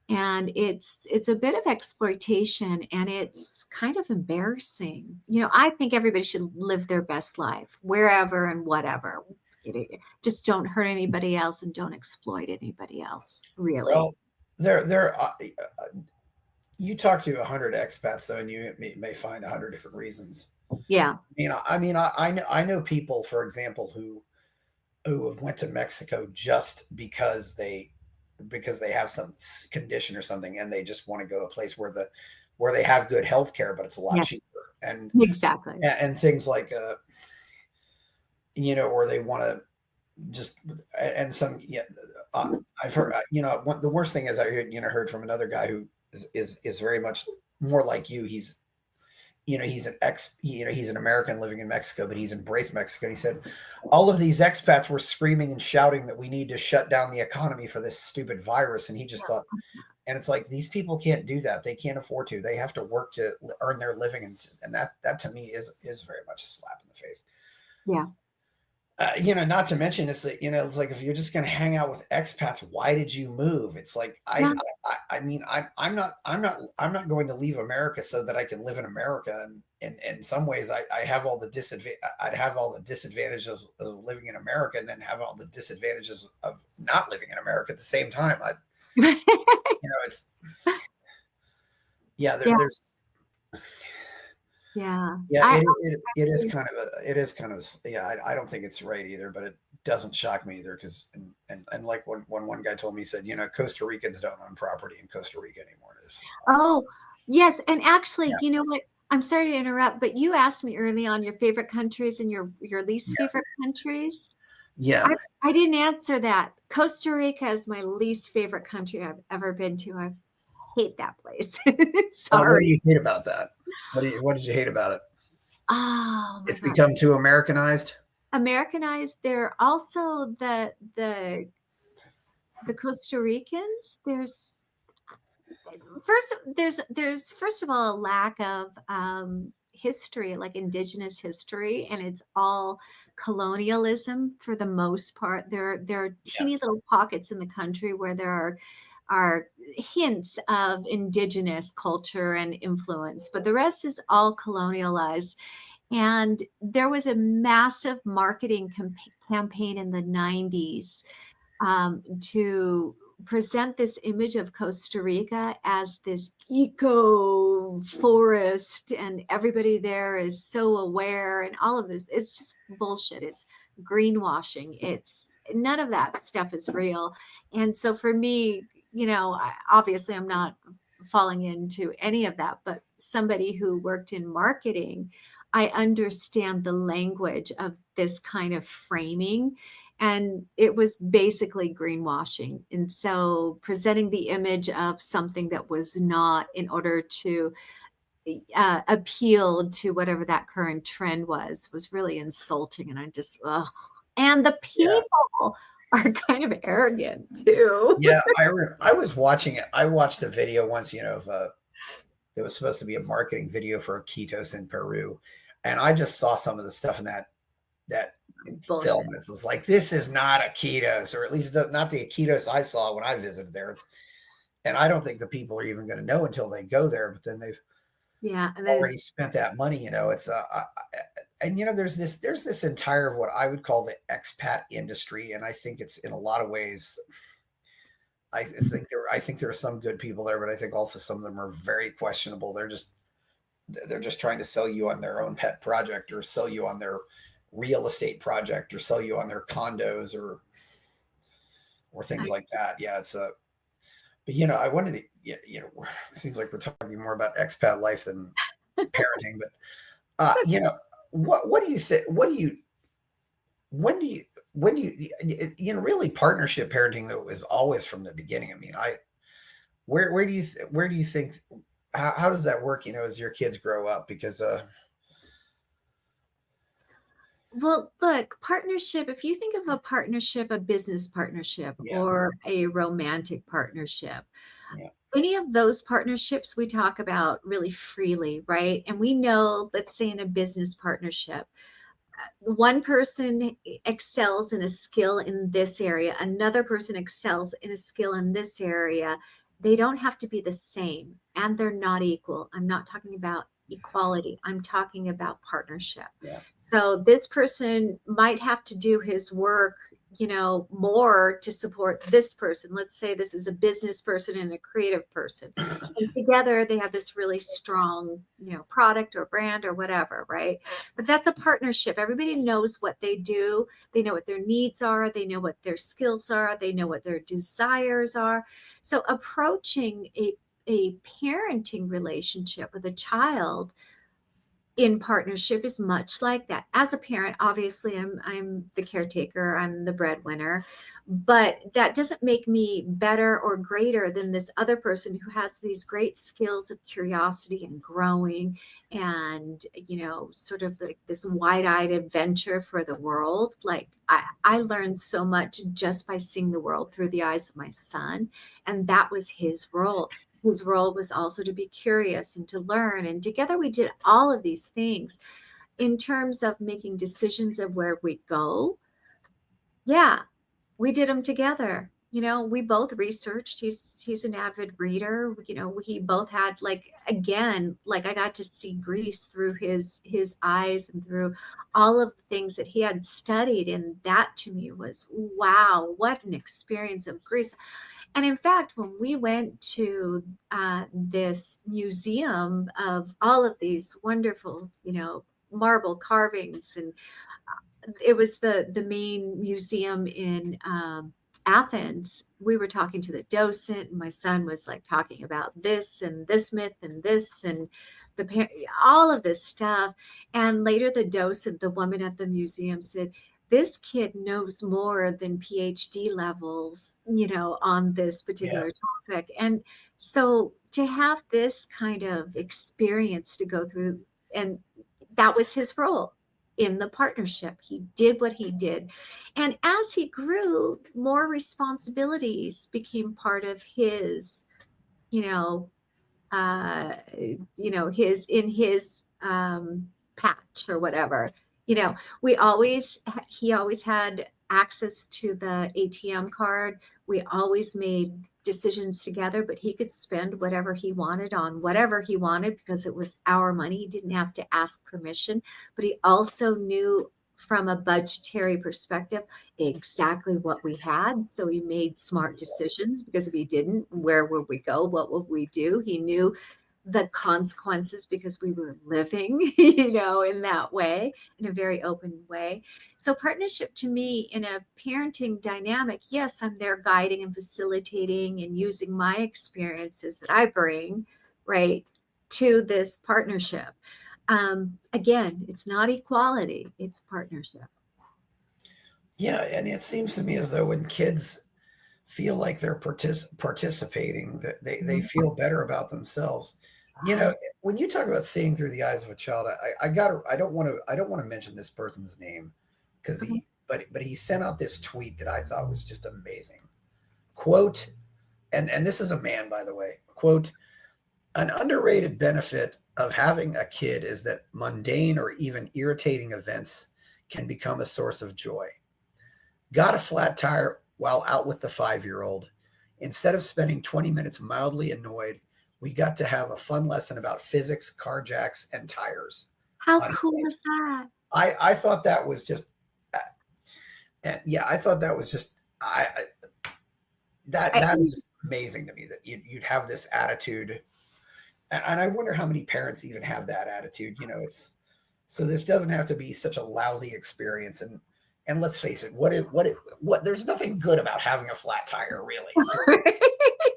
And it's a bit of exploitation, and it's kind of embarrassing. I think everybody should live their best life wherever and whatever. Just don't hurt anybody else and don't exploit anybody else, really. Well, there. You talk to 100 expats though, and you may find 100 different reasons. Yeah. I know people, for example, who have went to Mexico just because they have some condition or something, and they just want to go to a place where they have good health care, but it's a lot Yes, cheaper, and exactly. and things like or they want to just and some yeah. I've heard the worst thing is I heard from another guy who is very much more like you. He's an American living in Mexico, but he's embraced Mexico. And he said all of these expats were screaming and shouting that we need to shut down the economy for this stupid virus. And he just thought, and it's like, these people can't do that. They can't afford to. They have to work to earn their living. And that to me is very much a slap in the face. Yeah. Not to mention it's like if you're just going to hang out with expats, why did you move? It's like Yeah. I'm not going to leave America so that I can live in America. And in some ways, I'd have all the disadvantages of living in America, and then have all the disadvantages of not living in America at the same time. It's yeah. Yeah. There's Yeah. Yeah, I it is kind of yeah. I don't think it's right either, but it doesn't shock me either because and like when one guy told me, he said, Costa Ricans don't own property in Costa Rica anymore. Oh, yes, and actually, Yeah, you know what? I'm sorry to interrupt, but you asked me early on your favorite countries and your least yeah, favorite countries. I yeah. I didn't answer that. Costa Rica is my least favorite country I've ever been to. I hate that place. What do Sorry. you hate about that? What did you hate about it? Oh my It's god. become too Americanized. Americanized. They're also the Costa Ricans. There's first of all a lack of history, like indigenous history, and it's all colonialism for the most part. There are Yeah, teeny little pockets in the country where there are hints of indigenous culture and influence, but the rest is all colonialized. And there was a massive marketing campaign in the 90s to present this image of Costa Rica as this eco forest, and everybody there is so aware, and all of this. It's just bullshit. It's greenwashing. It's none of that stuff is real. And so for me, obviously I'm not falling into any of that, but somebody who worked in marketing, I understand the language of this kind of framing, and it was basically greenwashing. And so presenting the image of something that was not in order to appeal to whatever that current trend was really insulting. And I just, ugh. And the yeah, people are kind of arrogant too. yeah. I was watching it. I watched a video once, of it was supposed to be a marketing video for Iquitos in Peru, and I just saw some of the stuff in that film. Bullshit. And it's like, this is not Iquitos, or at least not the Iquitos I saw when I visited there. And I don't think the people are even going to know until they go there. But then they've Yeah. And that already is, spent that money. It's and there's this entire what I would call the expat industry, and I think it's in a lot of ways I think there are some good people there, but I think also some of them are very questionable. They're just trying to sell you on their own pet project, or sell you on their real estate project, or sell you on their condos, or things like that. Yeah, it's a but I wanted to it seems like we're talking more about expat life than parenting, but It's okay. what do you think? What do you when do you when do really partnership parenting though is always from the beginning. I mean, I where do you think how does that work? As your kids grow up, because Well, look, partnership, if you think of a partnership, a business partnership yeah, or a romantic partnership, yeah, any of those partnerships we talk about really freely, right? And we know, let's say in a business partnership, one person excels in a skill in this area, another person excels in a skill in this area. They don't have to be the same, and they're not equal. I'm not talking about equality, I'm talking about partnership. yeah, So this person might have to do his work, more to support this person. Let's say this is a business person and a creative person, and together they have this really strong, product or brand or whatever, right? But that's a partnership. Everybody knows what they do. They know what their needs are. They know what their skills are. They know what their desires are. So approaching a parenting relationship with a child in partnership is much like that. As a parent, obviously I'm the caretaker, I'm the breadwinner, but that doesn't make me better or greater than this other person who has these great skills of curiosity and growing, and sort of like this wide-eyed adventure for the world. Like I learned so much just by seeing the world through the eyes of my son, and that was his role. His role was also to be curious and to learn. And together we did all of these things in terms of making decisions of where we go. Yeah, we did them together. We both researched. He's an avid reader. We both had, like, again, like, I got to see Greece through his eyes and through all of the things that he had studied, and that to me was, wow, what an experience of Greece. And in fact, when we went to this museum of all of these wonderful, marble carvings, and it was the main museum in Athens. We were talking to the docent, and my son was like talking about this and this myth and this and all of this stuff. And later, the docent, the woman at the museum, said, "This kid knows more than PhD levels, on this yeah, particular topic." And so to have this kind of experience to go through, and that was his role in the partnership. He did what he did. And as he grew, more responsibilities became part of his, you know, his in his patch or whatever. He always had access to the ATM card. We always made decisions together, but he could spend whatever he wanted on whatever he wanted because it was our money. He didn't have to ask permission, but he also knew from a budgetary perspective exactly what we had. So he made smart decisions, because if he didn't, where would we go? What would we do? He knew the consequences because we were living, in that way, in a very open way. So partnership to me in a parenting dynamic, yes, I'm there guiding and facilitating and using my experiences that I bring, right, to this partnership. Again, it's not equality, it's partnership. yeah. And it seems to me as though when kids feel like they're participating, that they Mhm. feel better about themselves. You know, when you talk about seeing through the eyes of a child, I don't want to mention this person's name, because Mhm. but he sent out this tweet that I thought was just amazing. Quote, and this is a man, by the way. Quote, an underrated benefit of having a kid is that mundane or even irritating events can become a source of joy. Got a flat tire while out with the 5-year-old. Instead of spending 20 minutes mildly annoyed, we got to have a fun lesson about physics, car jacks, and tires. How cool Unquote. is that? I thought that was just, yeah, I thought that was just, that is just amazing to me that you'd have this attitude. And I wonder how many parents even have that attitude. It's so this doesn't have to be such a lousy experience. And let's face it, what there's nothing good about having a flat tire, really.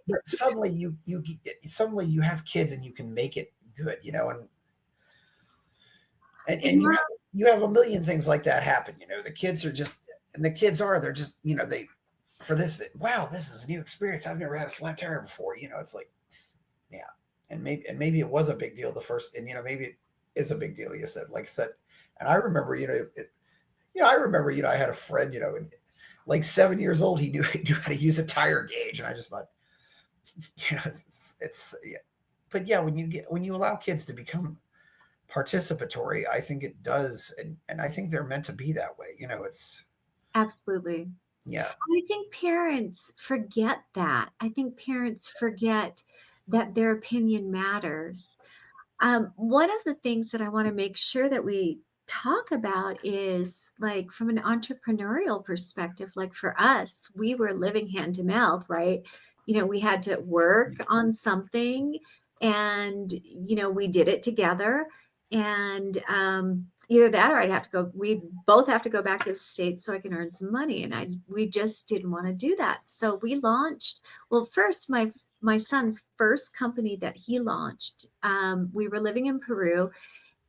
But suddenly you have kids and you can make it good, and you have a million things like that happen. The kids are just, and the kids are, they're just, they, for this, wow, this is a new experience. I've never had a flat tire before. It's like, yeah. And maybe it was a big deal the first, and maybe it is a big deal. You said, like I said, and I remember, I had a friend, and like 7 years old, he knew how to use a tire gauge, and I just thought, yeah. But yeah, when you allow kids to become participatory, I think it does, and I think they're meant to be that way. It's Absolutely. yeah, I think parents forget that. I think parents forget that their opinion matters. One of the things that I want to make sure that we talk about is like from an entrepreneurial perspective, like for us, we were living hand to mouth, right? We had to work on something and, we did it together. And either that or I'd have to go, we both have to go back to the States so I can earn some money. And we just didn't want to do that. So we launched, well, first, my son's first company that he launched, we were living in Peru,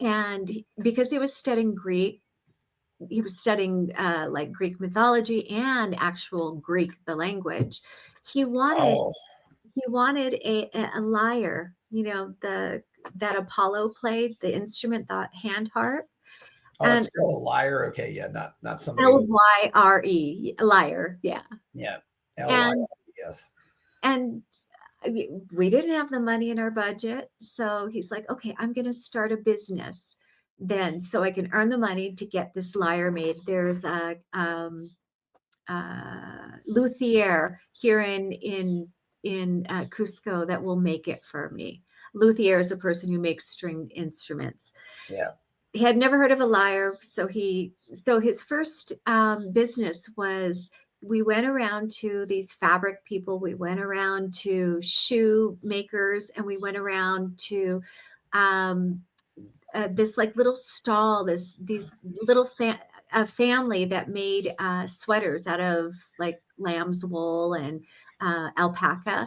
and because he was studying like Greek mythology and actual Greek, the language. He wanted oh, he wanted a lyre, the that Apollo played, the instrument, that hand harp, oh, and it's called a liar. Okay, yeah, not somebody who's Lyre, lyre, yeah, yeah, L I, and yes, and we didn't have the money in our budget. So he's like, okay, I'm going to start a business then so I can earn the money to get this lyre made. There's a luthier here in Cusco that will make it for me. Luthier is a person who makes stringed instruments. yeah. He had never heard of a lyre, so his first business was, we went around to these fabric people, we went around to shoe makers, and we went around to um, this like little stall, these little a family that made sweaters out of like lamb's wool and alpaca,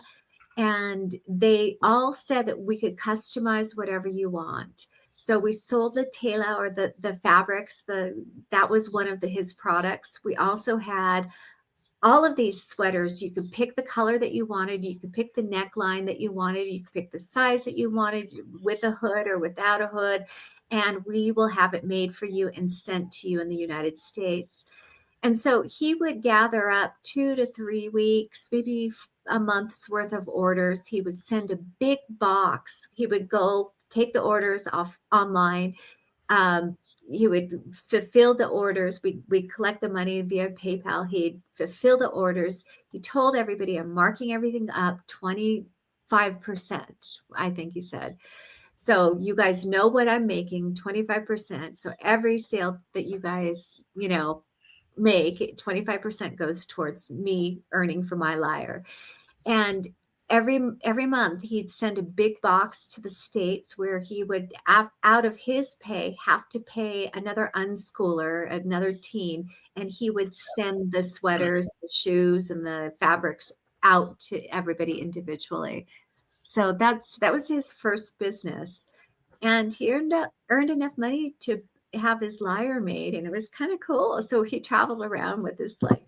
and they all said that we could customize whatever you want. So we sold the tela, or the fabrics. That was one of his products. We also had all of these sweaters. You could pick the color that you wanted. You could pick the neckline that you wanted. You could pick the size that you wanted, with a hood or without a hood. And we will have it made for you and sent to you in the United States. And so he would gather up 2 to 3 weeks, maybe a month's worth of orders. He would send a big box. He would go take the orders off online. Um, he would fulfill the orders. We collect the money via PayPal. He'd fulfill the orders. He told everybody, I'm marking everything up 25%, I think he said. So you guys know what I'm making, 25%. So every sale that you guys, make, 25% goes towards me earning for my lyre. And every month he'd send a big box to the States, where he would out of his pay have to pay another unschooler, another teen, and he would send the sweaters, the shoes, and the fabrics out to everybody individually. So that was his first business, and he earned enough money to have his lyre made, and it was kind of cool. So he traveled around with this like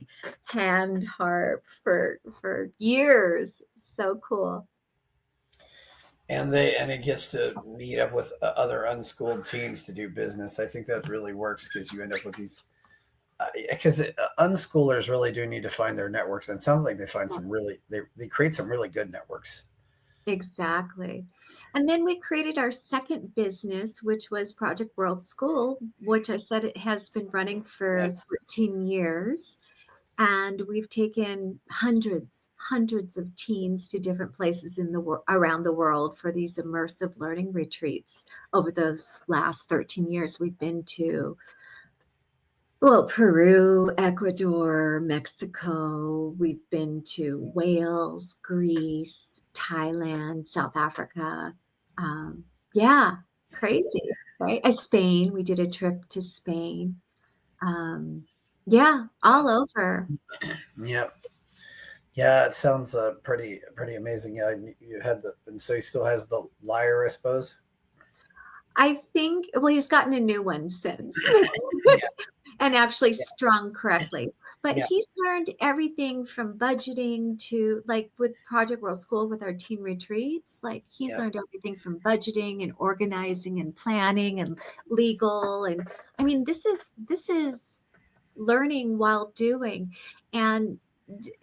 hand harp for years. So cool. And it gets to meet up with other unschooled teens to do business. I think that really works because you end up with these. Because unschoolers really do need to find their networks, and it sounds like they find some really they create some really good networks. Exactly. And then we created our second business, which was Project World School, which I said it has been running Yeah. for 13 years. And we've taken hundreds of teens to different places around the world for these immersive learning retreats over those last 13 years. We've been to Well, Peru, Ecuador, Mexico. We've been to Wales, Greece, Thailand, South Africa. Um, yeah, crazy, right? Spain. We did a trip to Spain. Um, yeah, all over. Yeah. Yeah, it sounds pretty amazing. Yeah, you had and so he still has the lyre, I suppose. I think, well, he's gotten a new one since. Yeah, And actually yeah, strung correctly. But yeah, he's learned everything from budgeting to, like, with Project World School with our team retreats, like he's yeah, learned everything from budgeting and organizing and planning and legal. And I mean, this is learning while doing. And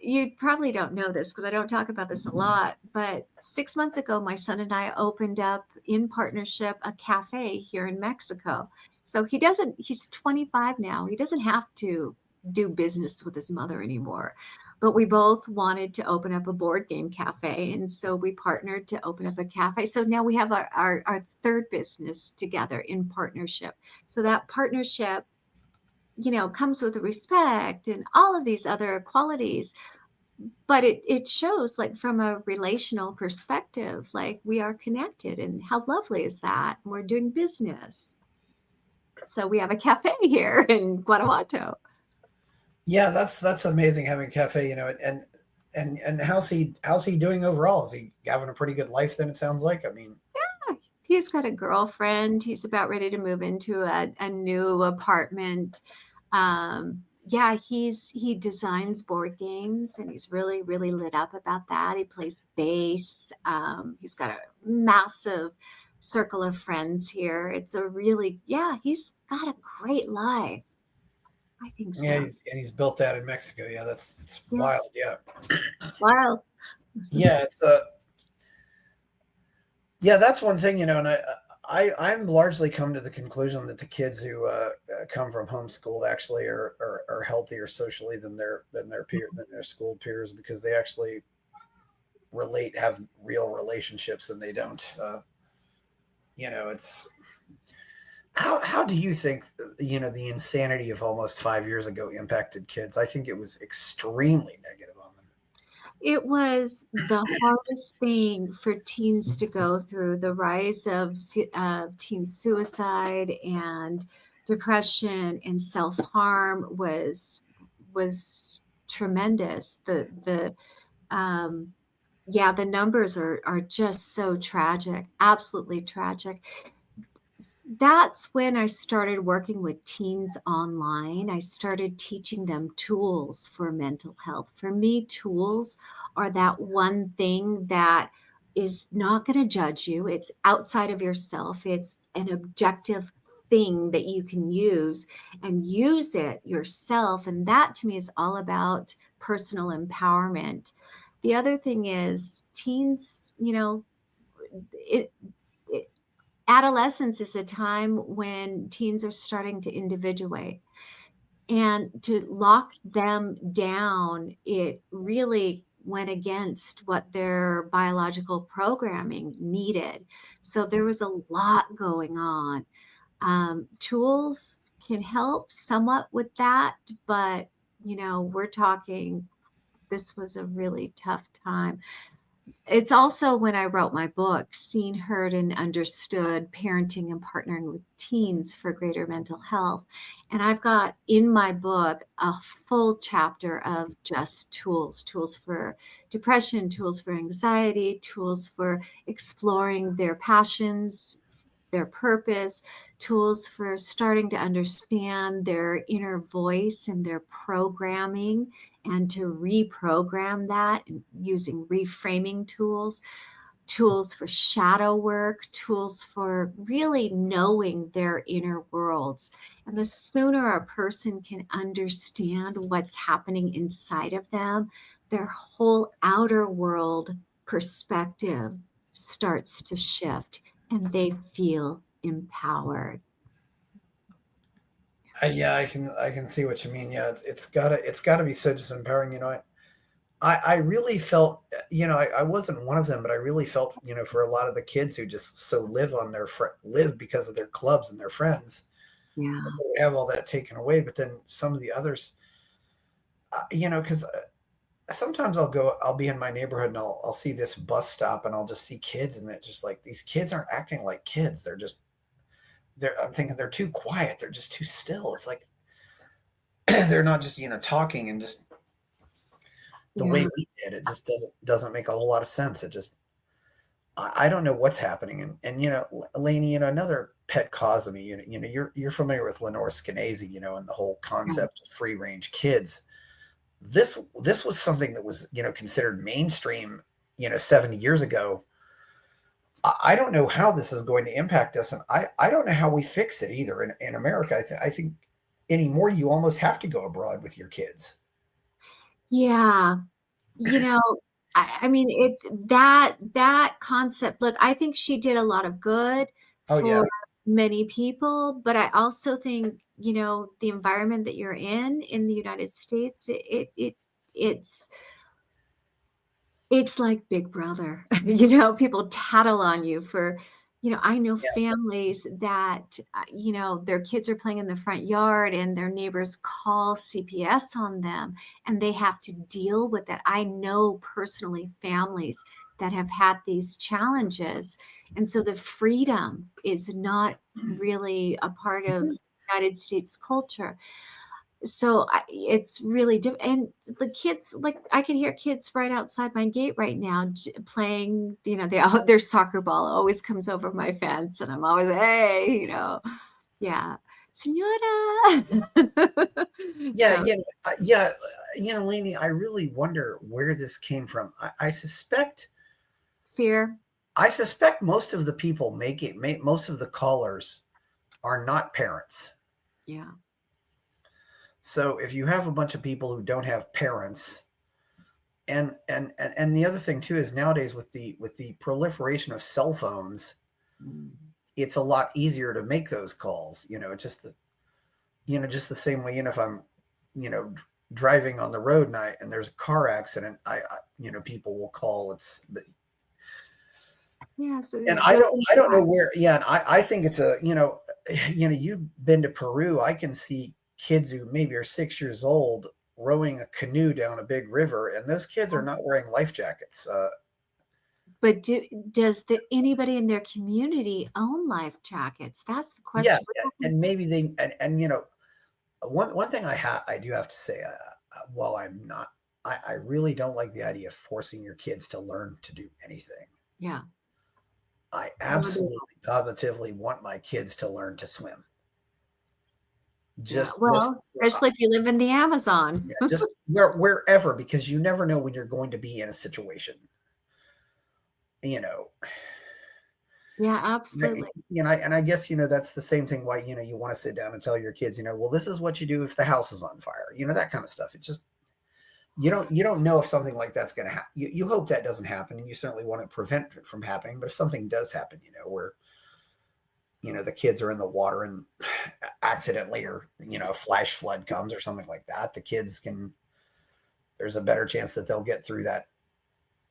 you probably don't know this because I don't talk about this a lot, but 6 months ago, my son and I opened up in partnership a cafe here in Mexico. So he's 25 now. He doesn't have to do business with his mother anymore. But we both wanted to open up a board game cafe. And so we partnered to open up a cafe. So now we have our third business together in partnership. So that partnership, comes with respect and all of these other qualities. But it shows, like, from a relational perspective, like we are connected, and how lovely is that? And we're doing business. So we have a cafe here in Guanajuato. yeah. That's amazing having a cafe. And how's he doing overall? Is he having a pretty good life? Then it sounds like. I mean, He's got a girlfriend. He's about ready to move into a new apartment. Yeah, he designs board games, and he's really, really lit up about that. He plays bass. He's got a massive circle of friends here. It's a really, yeah, he's got a great life. I think yeah, so. he's built that in Mexico. Yeah, it's Yeah. wild. Yeah, Wow. yeah. It's yeah. That's one thing. And I'm largely come to the conclusion that the kids who come from homeschooled actually are healthier socially than their school peers, because they actually have real relationships, and they don't. It's how do you think the insanity of almost 5 years ago impacted kids? I think it was extremely negative on them. It was the hardest thing for teens to go through. The rise of teen suicide and depression and self-harm was tremendous. The um, yeah, the numbers are just so tragic, absolutely tragic. That's when I started working with teens online. I started teaching them tools for mental health. For me, tools are that one thing that is not going to judge you. It's outside of yourself. It's an objective thing that you can use and use it yourself. And that to me is all about personal empowerment. The other thing is teens, it, adolescence is a time when teens are starting to individuate, and to lock them down, it really went against what their biological programming needed. So there was a lot going on. Tools can help somewhat with that, but we're talking, this was a really tough time. It's also when I wrote my book, Seen, Heard, and Understood: Parenting and Partnering with Teens for Greater Mental Health. And I've got in my book a full chapter of just tools for depression, tools for anxiety, tools for exploring their passions, their purpose, tools for starting to understand their inner voice and their programming, and to reprogram that and using reframing tools, tools for shadow work, tools for really knowing their inner worlds. And the sooner a person can understand what's happening inside of them, their whole outer world perspective starts to shift, and they feel empowered. Yeah, I can see what you mean. Yeah, it's gotta be so disempowering. I really felt, I wasn't one of them, but I really felt, for a lot of the kids who just so live because of their clubs and their friends. Yeah. they would have all that taken away. But then some of the others, because sometimes I'll be in my neighborhood and I'll see this bus stop and I'll just see kids, and it's just like these kids aren't acting like kids. I'm thinking they're too quiet. They're just too still. It's like they're not just talking and just the way Yeah. we did. It just doesn't make a whole lot of sense. It just I don't know what's happening. And Lainie, another pet cause of me. You're familiar with Lenore Skenazy, and the whole concept of free range kids. This was something that was considered mainstream 70 years ago. I don't know how this is going to impact us, and I don't know how we fix it either in America. I think anymore you almost have to go abroad with your kids. Yeah. You know, I mean, that concept, look, I think she did a lot of good Oh yeah, for many people, but I also think, the environment that you're in the United States, it's it's like Big Brother. People tattle on you for, I know yeah, families that, their kids are playing in the front yard and their neighbors call CPS on them and they have to deal with that. I know personally families that have had these challenges. And so the freedom is not really a part of United States culture. So it's really and the kids, like I can hear kids right outside my gate right now playing, their soccer ball always comes over my fence and I'm always, hey, yeah, senora. yeah, So yeah, yeah. Lainey, I really wonder where this came from. fear. I suspect most of the people most of the callers are not parents. Yeah. So if you have a bunch of people who don't have parents, and the other thing too is nowadays with the proliferation of cell phones, Mm. it's a lot easier to make those calls. Just the same way. If I'm, you know, driving on the road and there's a car accident, people will call. Yeah, so And it's building I don't know trust. where. Yeah, and I think it's you've been to Peru. I can see kids who maybe are 6 years old rowing a canoe down a big river, and those kids are not wearing life jackets. But does anybody in their community own life jackets? That's the Yeah, question. yeah, and maybe and one thing I do have to say, while I'm not, I really don't like the idea of forcing your kids to learn to do anything. Yeah. I No, absolutely positively want my kids to learn to swim. yeah, Just well, especially if you live in the Amazon. yeah, just wherever, because you never know when you're going to be in a situation. You know, Yeah, absolutely. and I guess that's the same thing. Why you want to sit down and tell your kids, well, this is what you do if the house is on fire. That kind of stuff. It's just you don't know if something like that's going to happen. You hope that doesn't happen, and you certainly want to prevent it from happening. But if something does happen, where the kids are in the water and accidentally, or a flash flood comes or something like that, the kids can. There's a better chance that they'll get through that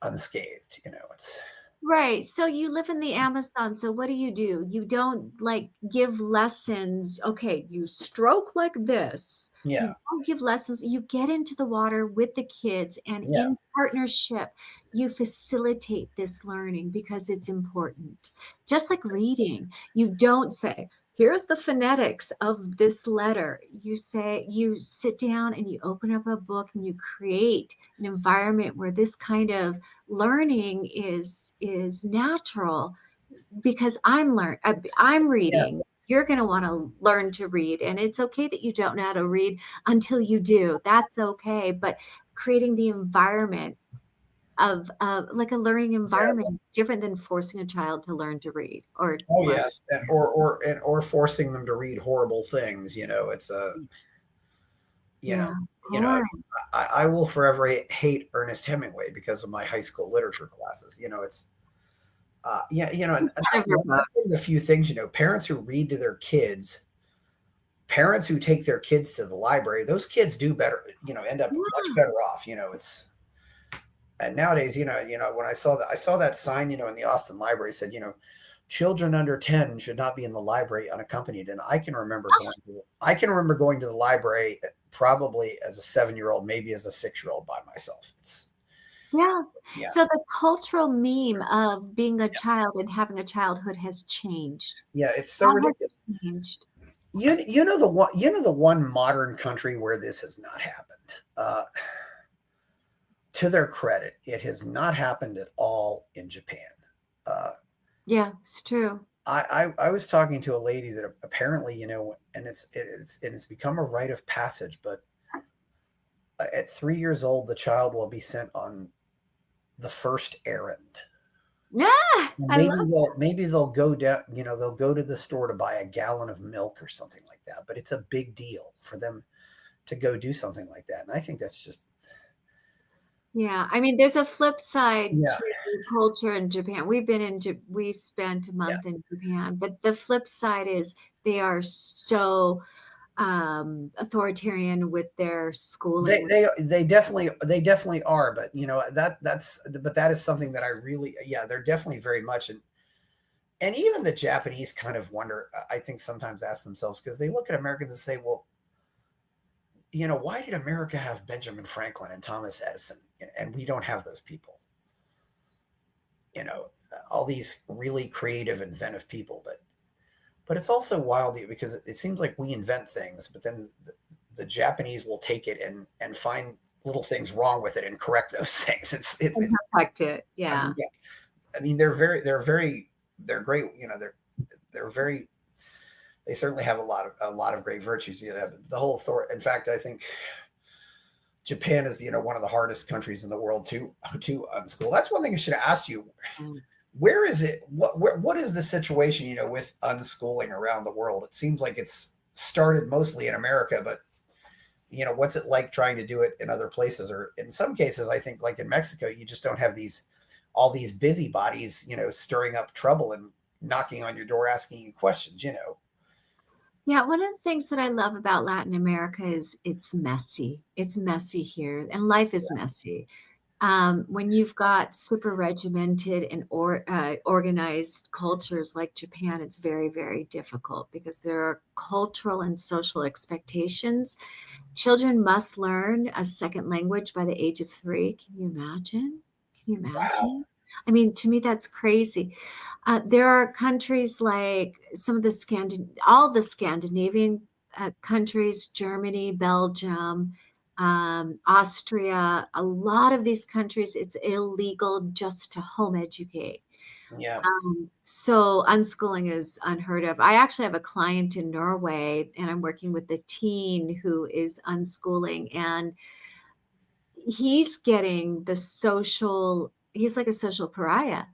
unscathed. It's Right. So you live in the Amazon. So what do? You don't like give lessons. Okay, you stroke like this. yeah, You don't give lessons. You get into the water with the kids and yeah, in partnership, you facilitate this learning because it's important. Just like reading, you don't say, here's the phonetics of this letter. You sit down and you open up a book and you create an environment where this kind of learning is natural because I'm yeah. reading. You're going to want to learn to read, and it's okay that you don't know how to read until you do. That's okay. But creating the environment of like a learning Yeah. environment is different than forcing a child to learn to read or Oh learn. yes, or forcing them to read horrible things. It's a you Yeah, know of you know course. I will forever hate Ernest Hemingway because of my high school literature classes. It's yeah, It's and one that's of your one books. of the few things. Parents who read to their kids, parents who take their kids to the library, those kids do better. End up much Yeah. better off. It's and nowadays, when I saw that sign, in the Austin Library said, children under 10 should not be in the library unaccompanied. And I can remember going to the library probably as a 7-year-old, maybe as a 6-year-old by myself. It's Yeah. yeah, So the cultural meme of being a child and having a childhood has changed. yeah, it's so How has ridiculous. it changed? The one modern country where this has not happened. To their credit, it has not happened at all in Japan. Uh, Yeah, it's true. I was talking to a lady that apparently, and it's become a rite of passage, but at 3 years old, the child will be sent on the first errand. Yeah, I love Maybe they'll go down, they'll go to the store to buy a gallon of milk or something like that. But it's a big deal for them to go do something like that. And I think that's just Yeah, I mean, there's a flip side yeah, to culture in Japan. We spent a yeah. month in Japan, but the flip side is they are so authoritarian with their schooling. They definitely are, but that is something that I really, yeah, they're definitely very much. And even the Japanese kind of wonder, I think sometimes ask themselves, because they look at Americans and say, well, why did America have Benjamin Franklin and Thomas Edison, and we don't have those people? You know, all these really creative, inventive people, but it's also wild because it seems like we invent things, but then the Japanese will take it and find little things wrong with it and correct those things. And protect it. I Yeah. mean, yeah, I mean, they're great. They're very, they certainly have a lot of great virtues. The whole In fact, I think Japan is, one of the hardest countries in the world to unschool. That's one thing I should have asked you. Mm. Where is it? What is the situation, with unschooling around the world? It seems like it's started mostly in America, but what's it like trying to do it in other places? Or in some cases, I think like in Mexico, you just don't have all these busybodies, stirring up trouble and knocking on your door, asking you questions. Yeah, one of the things that I love about Latin America is it's messy. It's messy here, and life is messy. When you've got super regimented and organized cultures like Japan, it's very, very difficult because there are cultural and social expectations. Children must learn a second language by the age of 3. Can you imagine? Can you Wow. imagine? I mean, to me, that's crazy. There are countries like all the Scandinavian countries, Germany, Belgium, Austria, a lot of these countries, it's illegal just to home educate. Yeah. So unschooling is unheard of. I actually have a client in Norway, and I'm working with a teen who is unschooling, and he's like a social pariah,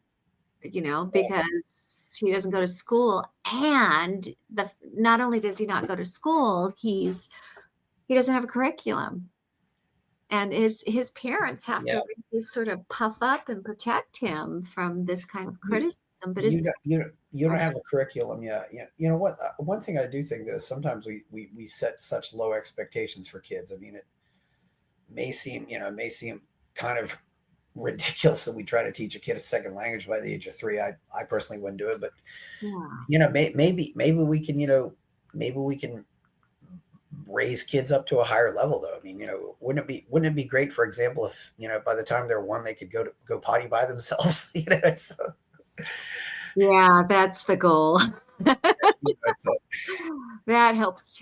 because he doesn't go to school. And not only does he not go to school, he doesn't have a curriculum. And his parents have Yeah. to really sort of puff up and protect him from this kind of You, criticism. But you don't have a curriculum. Yeah. Yeah. You know what? One thing I do think that sometimes we set such low expectations for kids. I mean, it may seem kind of ridiculous that we try to teach a kid a second language by the age of 3. I personally wouldn't do it, but yeah. maybe we can, maybe we can raise kids up to a higher level though. I mean, wouldn't it be great, for example, if, by the time they're 1, they could go potty by themselves? Yeah, that's the goal. It's That helps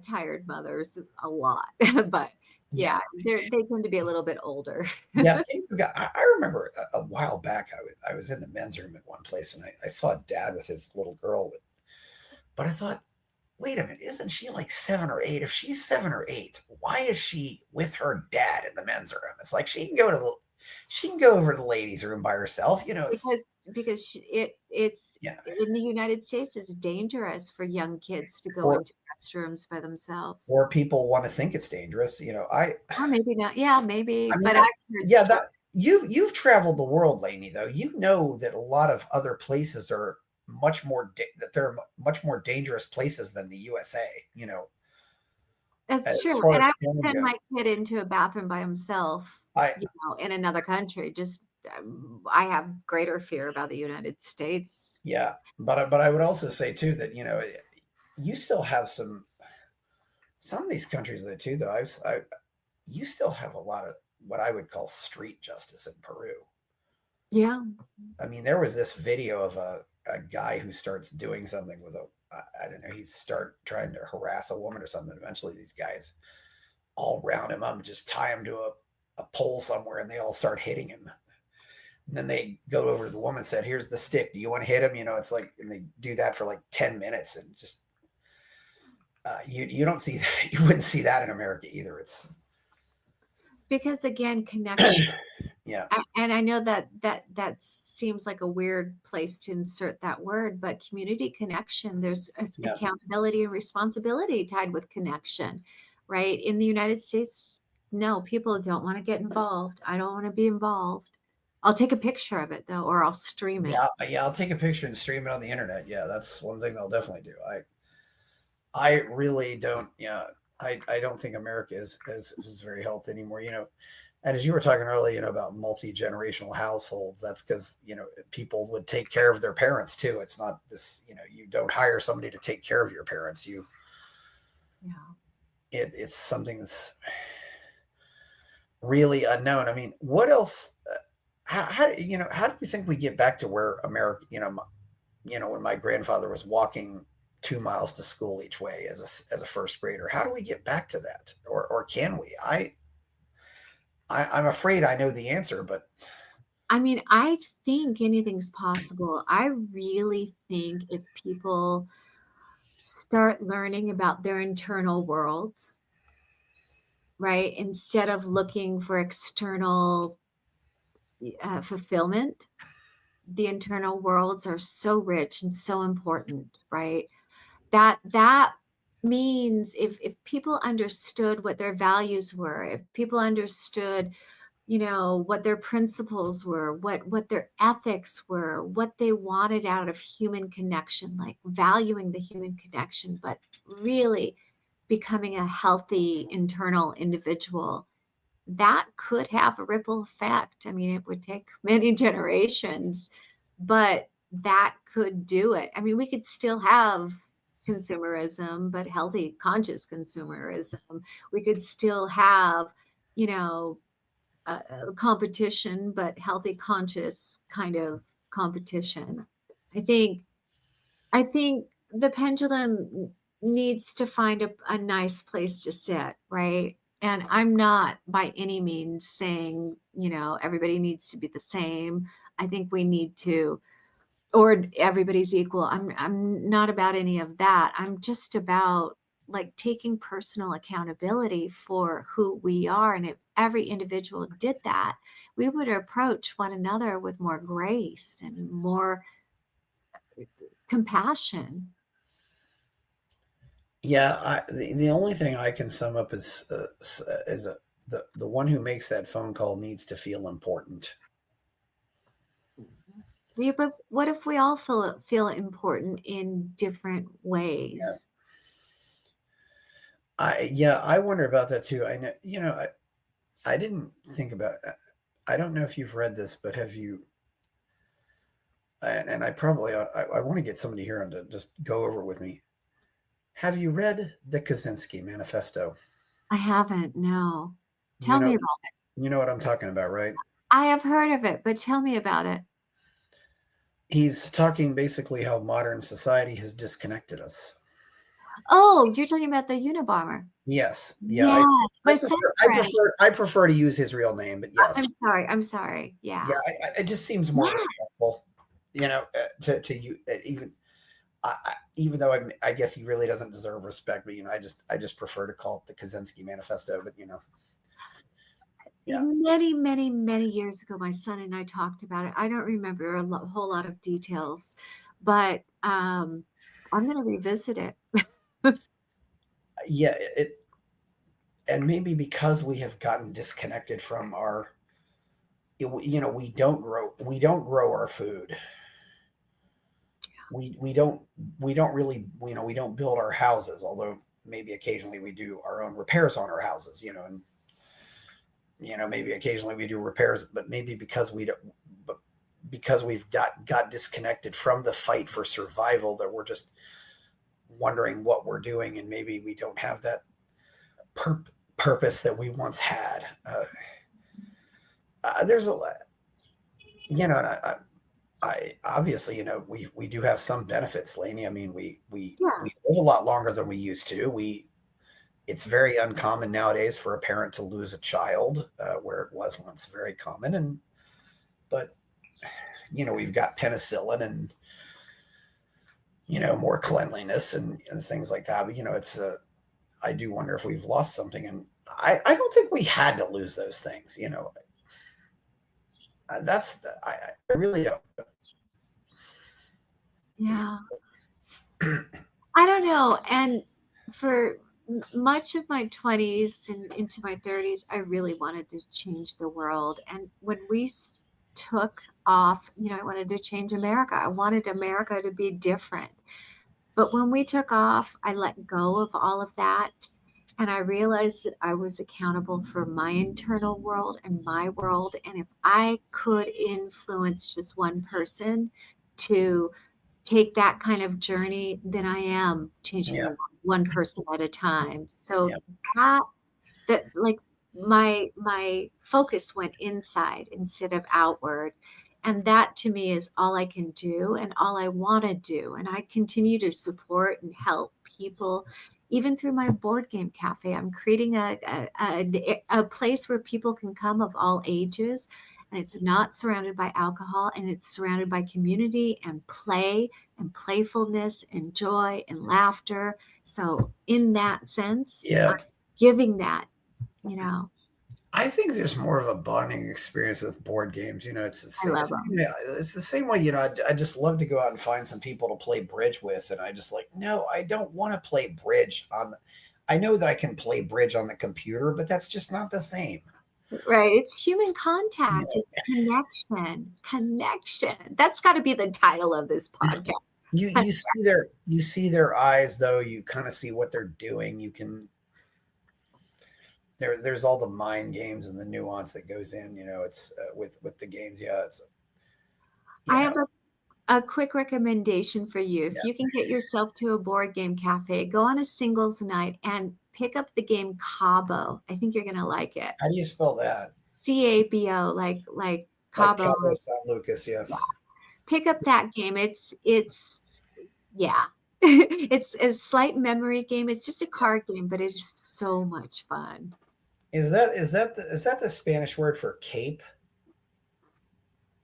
tired mothers a lot. But yeah. yeah, they tend to be a little bit older. Yeah, things have got. I remember a while back, I was in the men's room at one place, and I saw a dad with his little girl, but I thought, wait a minute, isn't she like 7 or 8? If she's 7 or 8, why is she with her dad in the men's room? It's like she can go over to the ladies' room by herself. It's Because it's yeah. in the United States, it's dangerous for young kids to go Or into restrooms by themselves. or people want to think it's dangerous. Or maybe not. Yeah, maybe. I mean, But I've heard yeah, stories. you've traveled the world, Lainey. Though you know that a lot of other places are that they're much more dangerous places than the USA. That's As true. far And as I would porn send goes, my kid into a bathroom by himself, I in another country, just I have greater fear about the United States. Yeah, but I would also say too that you still have some of these countries that too though you still have a lot of what I would call street justice in Peru. Yeah. I mean, there was this video of a guy who starts doing something with I don't know, he start trying to harass a woman or something. Eventually, these guys all round him up and just tie him to a pole somewhere, and they all start hitting him. And then they go over to the woman and said, "Here's the stick. Do you want to hit him?" It's like, and they do that for like 10 minutes, and just you don't see that. You wouldn't see that in America either. It's Because again, connection. yeah, And I know that seems like a weird place to insert that word, but community connection, there's yeah, accountability and responsibility tied with connection, right? In the United States, no, people don't want to get involved. I don't want to be involved. I'll take a picture of it though, or I'll stream it. yeah. I'll take a picture and stream it on the internet. Yeah, that's one thing I'll definitely do. I really don't. Yeah, I don't think America is very healthy anymore. And as you were talking earlier, about multi-generational households, that's because, people would take care of their parents too. It's not this, you don't hire somebody to take care of your parents. Yeah. It's something that's really unknown. I mean, what else? How do you think we get back to where America, when my grandfather was walking 2 miles to school each way as a first grader, how do we get back to that? Or can we? I'm afraid I know the answer, but I mean, I think anything's possible. I really think if people start learning about their internal worlds, right? Instead of looking for external fulfillment, the internal worlds are so rich and so important, right? That means if people understood what their values were, if people understood, what their principles were, what their ethics were, what they wanted out of human connection, like valuing the human connection, but really becoming a healthy internal individual, that could have a ripple effect. I mean, it would take many generations, but that could do it. I mean, we could still have consumerism, but healthy, conscious consumerism. We could still have, you know, competition, but healthy, conscious kind of competition. I think I think the pendulum needs to find a nice place to sit, right? And I'm not by any means saying, everybody needs to be the same. I think we need to, or everybody's equal. I'm not about any of that. I'm just about like taking personal accountability for who we are. And if every individual did that, we would approach one another with more grace and more compassion. yeah, the only thing I can sum up is the one who makes that phone call needs to feel important. Yeah, but what if we all feel important in different Yeah, ways? I wonder about that too. I know, I didn't think about. I don't know if you've read this, but have you? And I probably I want to get somebody here on to just go over with me. Have you read the Kaczynski Manifesto? I haven't, no. You Tell know, me about it. you know what I'm talking about, right? I have heard of it, but tell me about it. He's talking basically how modern society has disconnected us. Oh, you're talking about the Unabomber. Yes, yeah, Yes, I my son's prefer friend. I prefer to use his real name, but yes, I'm sorry. yeah, Yeah. it just seems more Yeah. respectful, to you even though I guess he really doesn't deserve respect, but I just prefer to call it the Kaczynski Manifesto, but yeah, Many, many, many years ago, my son and I talked about it. I don't remember whole lot of details, but I'm going to revisit it. yeah, and maybe because we have gotten disconnected from we don't grow our food. We don't really we don't build our houses, although maybe occasionally we do our own repairs on our houses, and maybe occasionally we do repairs, but maybe because we don't, but because we've got disconnected from the fight for survival, that we're just wondering what we're doing, and maybe we don't have that purpose that we once had. There's a lot, and I obviously, we do have some benefits, Lainey. I mean, Yeah. we live a lot longer than we used to. It's very uncommon nowadays for a parent to lose a child, where it was once very common. But we've got penicillin and more cleanliness and things like that. But it's I do wonder if we've lost something, and I don't think we had to lose those things. I really don't. Yeah. I don't know. And for much of my 20s and into my 30s, I really wanted to change the world. And when we took off, I wanted to change America. I wanted America to be different. But when we took off, I let go of all of that. And I realized that I was accountable for my internal world and my world. And if I could influence just one person to take that kind of journey, then I am changing Yeah, the world one person at a time. yeah, So that like my focus went inside instead of outward. And that to me is all I can do and all I want to do. And I continue to support and help people even through my board game cafe. I'm creating a place where people can come of all ages, and it's not surrounded by alcohol, and it's surrounded by community and play and playfulness and joy and laughter. So in that sense, yeah. I'm giving that, you know, I think there's more of a bonding experience with board games. It's the I same. love them. Yeah, it's the same way. I just love to go out and find some people to play bridge with, and I just like, no, I don't want to play bridge on. I know that I can play bridge on the computer, but that's just not the same. Right. It's human You contact. know, It's connection. Connection. That's got to be the title of this podcast. you see their eyes though. You kind of see what they're doing. You can there's all the mind games and the nuance that goes in. It's with the games. Yeah, it's you I know have a quick recommendation for you. If yeah. you can get yourself to a board game cafe, go on a singles night and pick up the game Cabo. I think you're going to like it. How do you spell that? Cabo, like Like Cabo. Cabo San Lucas, Yeah. yes. Pick up that game. It's yeah. It's a slight memory game. It's just a card game, but it is so much fun. Is that the Spanish word for cape?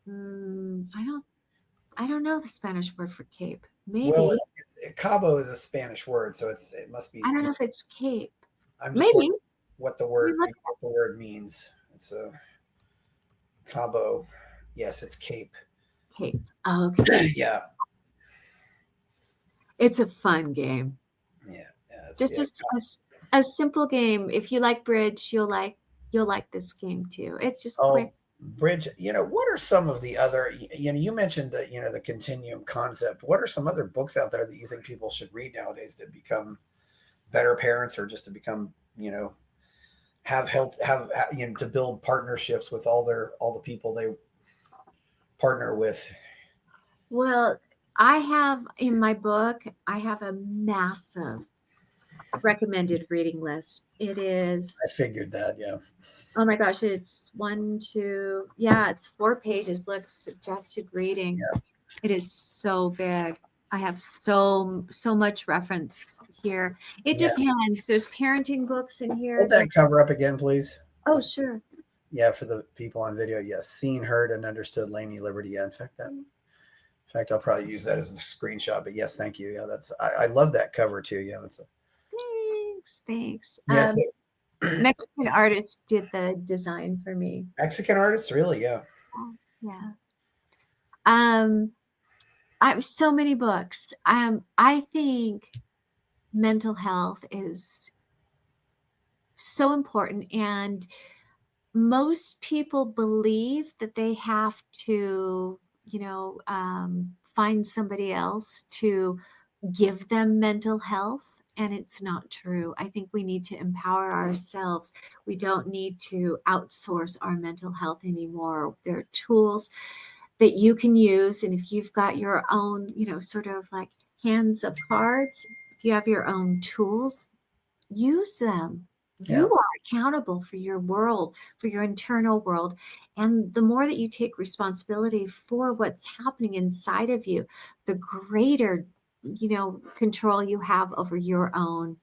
Mm, I don't know the Spanish word for cape. Well, Maybe. Cabo is a Spanish word, so it must I be. don't know if it's cape. I'm just Maybe. wondering what the Let me word look what the word means. It's a Cabo. Yes, it's cape. at cape. Oh, okay. Yeah, It's a fun game. yeah, yeah. Just a simple game. If you like bridge, you'll like this game too. It's just quick. Oh, bridge. What are some of the other? You mentioned that the continuum concept. What are some other books out there that you think people should read nowadays to become better parents, or just to become have help to build partnerships with all the people they partner with? Well, I have in my book, I have a massive recommended reading list. It I is, figured that. Yeah, oh my gosh, it's yeah, it's 4 pages. Look, suggested reading. yeah, It is so big. I have so much reference here. It yeah. depends. There's parenting books in here. Hold that cover up again, please. Oh, sure. Yeah, for the people on video. Yes, seen, heard, and understood Lainie Liberti. Yeah, in fact, I'll probably use that as a screenshot. But yes, thank you. Yeah, I love that cover too. Yeah, Thanks. yeah, it's a Mexican artist did the design for me. Mexican artist, really. Yeah, Yeah. Um, I have so many books. I think mental health is so important, and most people believe that they have to, find somebody else to give them mental health. and it's not true. I think we need to empower ourselves. We don't need to outsource our mental health anymore. There are tools that you can use, and if you've got your own, sort of like hands of cards, if you have your own tools, use them. You Yeah. are accountable for your world, for your internal world. And the more that you take responsibility for what's happening inside of you, the greater, control you have over your own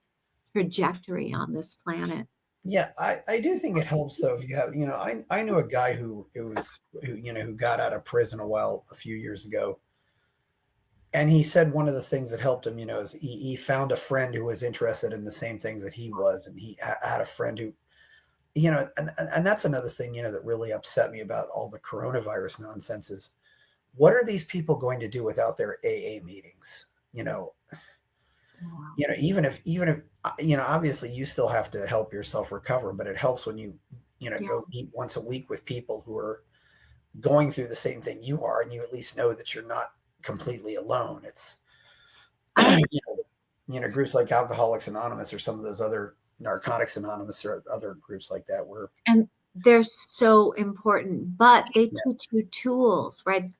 trajectory on this planet. Yeah, I do think it helps though if you have, I know a guy who got out of prison a few years ago, and he said one of the things that helped him, is he found a friend who was interested in the same things that he was, and he had a friend who, and that's another thing, that really upset me about all the coronavirus nonsense is what are these people going to do without their AA meetings? Wow. Even if obviously you still have to help yourself recover, but it helps when you Yeah. go meet once a week with people who are going through the same thing you are, and you at least know that you're not completely alone. It's I agree. you groups like Alcoholics Anonymous or some of those other Narcotics Anonymous or other groups like that where And they're so important, but they yeah, teach you tools, right? yeah,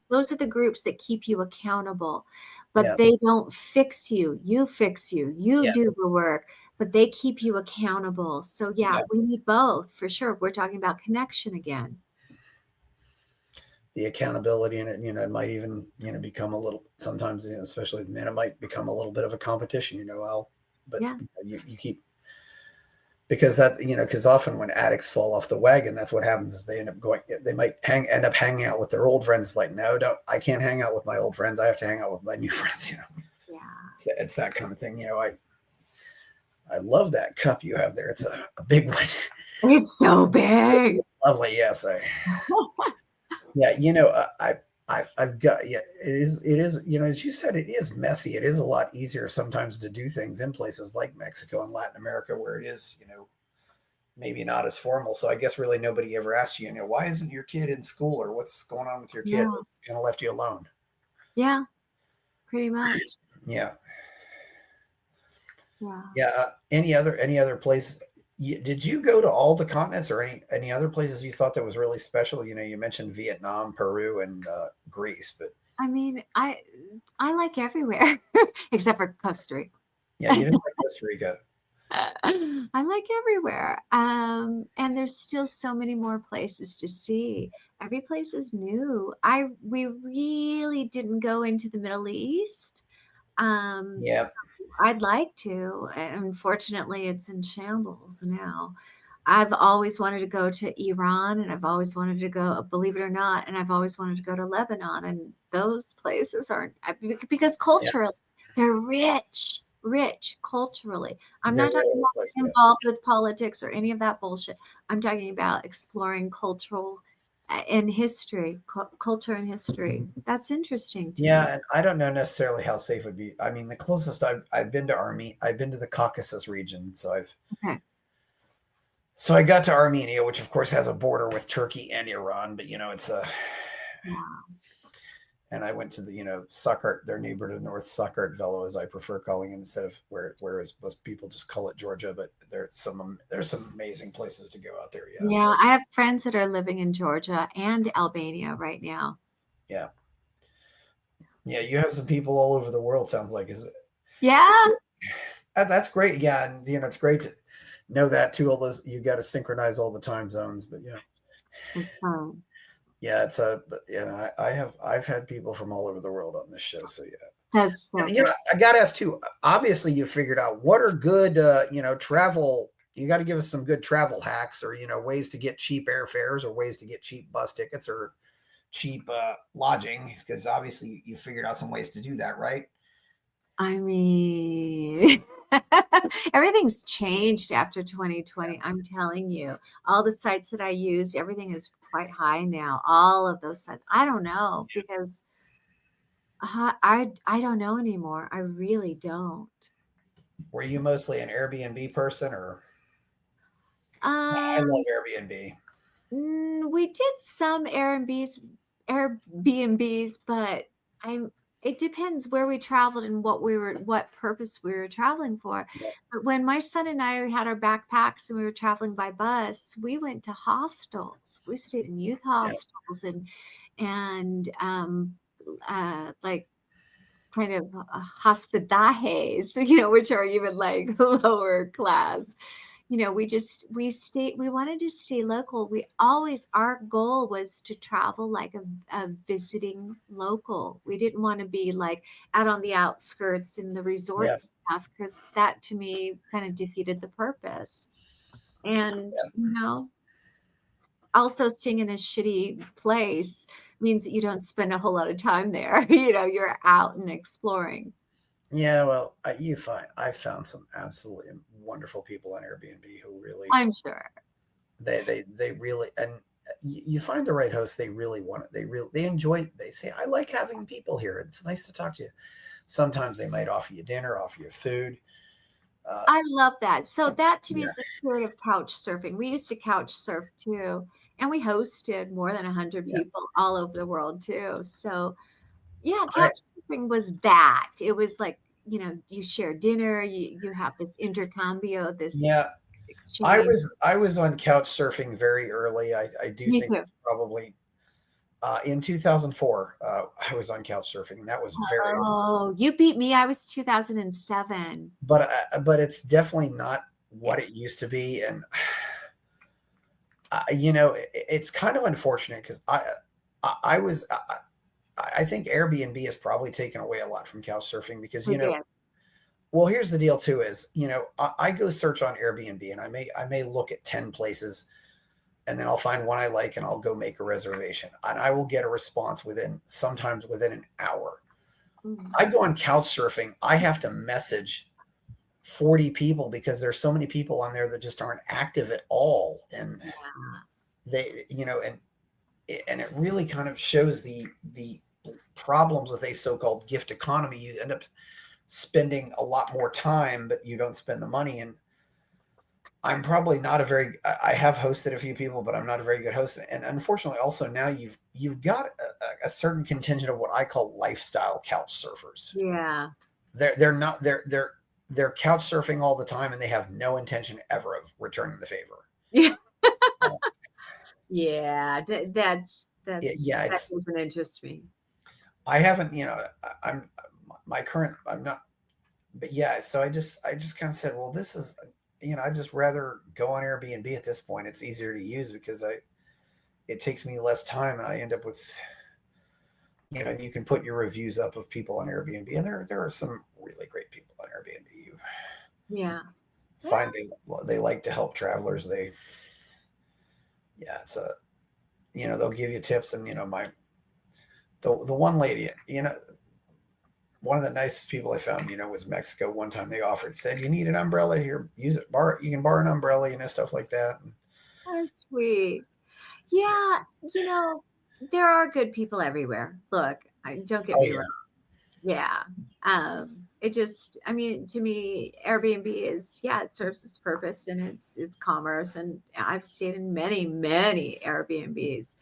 Those are the groups that keep you accountable, but yeah, they don't fix you. You fix you. You yeah, do the work, but they keep you accountable. So yeah, yeah. we need both for sure. We're talking about connection again. The accountability in it, it might even, become a little sometimes, especially with men, it might become a little bit of a competition, but Yeah. you keep because because often when addicts fall off the wagon, that's what happens is they might end up hanging out with their old friends. Like, no, don't, I can't hang out with my old friends. I have to hang out with my new friends. Yeah. It's that kind of thing. I love that cup you have there. It's a big one. It's so big. Lovely. Yes. Yeah. I've got, yeah, it is, as you said, it is messy. It is a lot easier sometimes to do things in places like Mexico and Latin America where it is, maybe not as formal. So I guess really nobody ever asked you, why isn't your kid in school or what's going on with your kid? Yeah. It's kind of left you alone. Yeah, pretty much. Yeah. Yeah. Yeah. Any other place? Did you go to all the continents or any other places you thought that was really special? You mentioned Vietnam, Peru, and Greece, but I mean, I like everywhere except for Costa Rica. yeah, you didn't like Costa Rica. I like everywhere. And there's still so many more places to see. Every place is new. We really didn't go into the Middle East. Yeah. So I'd like to. Unfortunately, it's in shambles now. I've always wanted to go to Iran, and I've always wanted to go, believe it or not, and I've always wanted to go to Lebanon. And those places aren't because Yeah. culturally they're rich culturally. I'm They're not talking all over about the place. getting Yeah. involved with politics or any of that bullshit. I'm talking about exploring cultural and history, culture and history. That's interesting to me. Yeah, and I don't know necessarily how safe it would be. I mean, the closest I've been to I've been to the Caucasus region, Okay. so I got to Armenia, which of course has a border with Turkey and Iran, but it's a Wow. and I went to the Sakkart, their neighbor to the north, Sakkart as I prefer calling it instead of whereas most people just call it Georgia, but there's some amazing places to go out there. Yeah, Yeah, so I have friends that are living in Georgia and Albania right now. yeah, yeah, you have some people all over the world. Sounds like is Yeah, it, that's great. Yeah, and it's great to know that too. All those you got to synchronize all the time zones, but yeah. it's fun. Yeah, but, I've had people from all over the world on this show, so yeah. That's so And, great. I got to ask too. Obviously, you figured out what are good, travel. You got to give us some good travel hacks, or ways to get cheap airfares, or ways to get cheap bus tickets, or cheap lodging, because obviously you figured out some ways to do that, right? I mean, everything's changed after 2020. I'm telling you, all the sites that I used, everything is quite high now. All of those sites. I don't know because I don't know anymore. I really don't. Were you mostly an Airbnb person, or I love Um, Airbnb. we did some Airbnbs, but I'm It depends where we traveled and what purpose we were traveling for. Yeah. But when my son and I had our backpacks and we were traveling by bus, we went to hostels. We stayed in youth Yeah. hostels and like kind of hospedajes, which are even like lower class. We wanted to stay local. Our goal was to travel like a visiting local. We didn't want to be like out on the outskirts in the Yeah. resort stuff because that to me kind of defeated the purpose. And, also staying in a shitty place means that you don't spend a whole lot of time there. You're out and exploring. Yeah, well, I found some absolutely wonderful people on Airbnb who really I'm sure. they really, and you find the right host, they really want it. They enjoy. They say, I like having people here. It's nice to talk to you. Sometimes they might offer you dinner, offer you food. Uh, I love that. So that to me yeah, is the spirit of couch surfing. We used to couch surf too, and we hosted more than 100 yeah. people all over the world too. So yeah, I couch surfing was that. It was like, you share dinner, you have this intercambio, this yeah. exchange. I was on couch surfing very early. I do Me think too. it's probably in 2004. I was on couch surfing, and that was very. Oh, you beat me. I was 2007. But it's definitely not Yeah, what it used to be, and it's kind of unfortunate because I was I think Airbnb has probably taken away a lot from couch surfing because we did. well, here's the deal too is I go search on Airbnb and I may look at 10 places and then I'll find one I like and I'll go make a reservation and I will get a response sometimes within an hour. Mm, I go on couch surfing, I have to message 40 people because there's so many people on there that just aren't active at all, and yeah. they and it really kind of shows the problems with a so-called gift economy. You end up spending a lot more time but you don't spend the money, and I'm probably not a very I have hosted a few people but I'm not a very good host, and unfortunately also now you've got a certain contingent of what I call lifestyle couch surfers. Yeah. They're not they're couch surfing all the time and they have no intention ever of returning the favor. Yeah. Uh, Yeah. yeah, That it's doesn't interest me. I haven't, I'm my current, I'm not, but yeah, so I just kind of said, well, this is, I just rather go on Airbnb at this point. It's easier to use because it takes me less time and I end up with, you can put your reviews up of people on Airbnb and there are some really great people on Airbnb. You Yeah. find they like to help travelers. Yeah, it's they'll give you tips and, the one lady, one of the nicest people I found, was Mexico. One time they said, you need an umbrella here, use it, you can borrow an umbrella, stuff like that. That's sweet. Yeah, there are good people everywhere. Look, don't get Oh me yeah, wrong. Yeah. It just, I mean, to me, Airbnb is, yeah, it serves its purpose and it's commerce. And I've stayed in many, many Airbnbs.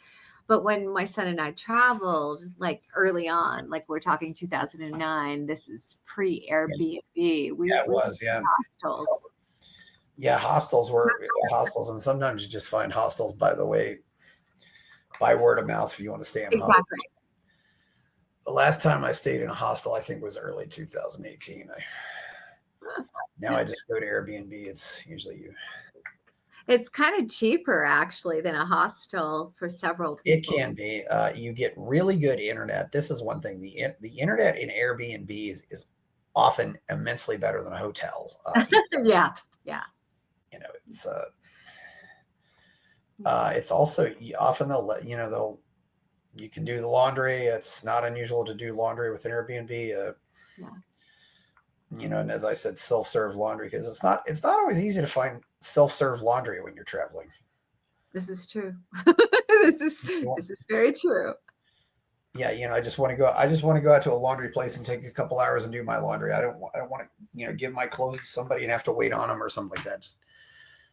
But when my son and I traveled, like early on, like we're talking 2009, this is pre yeah, Airbnb. yeah, We it were was, yeah. hostels. Yeah, hostels, and sometimes you just find hostels, by the way, by word of mouth if you want to stay in a hostel. Exactly. The last time I stayed in a hostel, I think was early 2018. Now I just go to Airbnb. It's usually you. It's kind of cheaper actually than a hostel for several It people. can be. You get really good internet. This is one thing. The internet in Airbnbs is often immensely better than a hotel. Yeah. Yeah. It's It's it's also often they'll let you can do the laundry. It's not unusual to do laundry with an Airbnb. yeah. And as I said, self-serve laundry because it's not always easy to find self-serve laundry when you're traveling. This is true. You want- This is very true. Yeah, I just want to go out to a laundry place and take a couple hours and do my laundry. I don't want to, give my clothes to somebody and have to wait on them or something like that. Just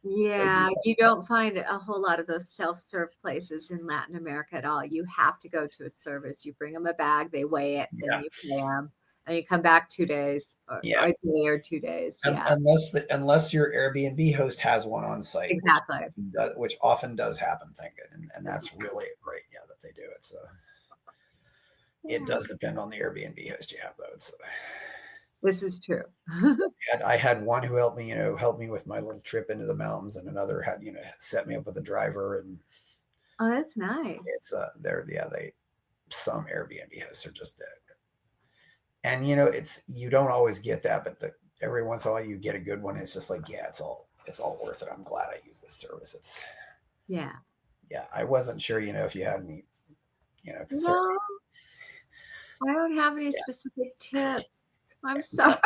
Yeah, you don't find a whole lot of those self-serve places in Latin America at all. You have to go to a service. You bring them a bag, they weigh it, then Yeah, you pay them, and you come back 2 days or yeah. a day or 2 days. Yeah, Unless your Airbnb host has one on site, exactly. which often does happen. Thank God, and that's really great. Yeah, that they do it. So it Yeah, does depend on the Airbnb host you have, though. this is true. I had one who helped me, help me with my little trip into the mountains, and another had, set me up with a driver, and Oh, that's nice. it's they're yeah they some Airbnb hosts are just and it's you don't always get that, but every once in a while you get a good one. It's just like yeah, it's all worth it. I'm glad I use this service. It's Yeah. yeah, I wasn't sure, if you had any, because No, I don't have any yeah, specific tips. I'm yeah, sorry.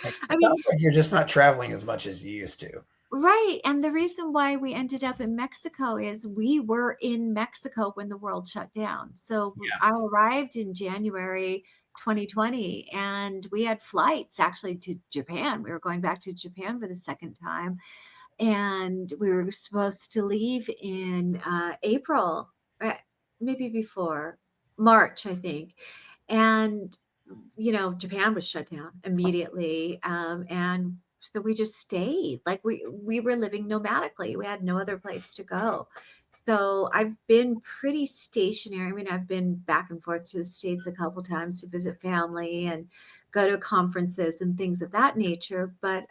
I it mean, sounds like you're just not traveling as much as you used to. right, and the reason why we ended up in Mexico is we were in Mexico when the world shut down. So I arrived in January 2020, and we had flights actually to Japan. We were going back to Japan for the second time, and we were supposed to leave in April, uh, maybe before March, I think. And Japan was shut down immediately, and so we just stayed. Like we were living nomadically. We had no other place to go. So I've been pretty stationary. I mean, I've been back and forth to the States a couple times to visit family and go to conferences and things of that nature. But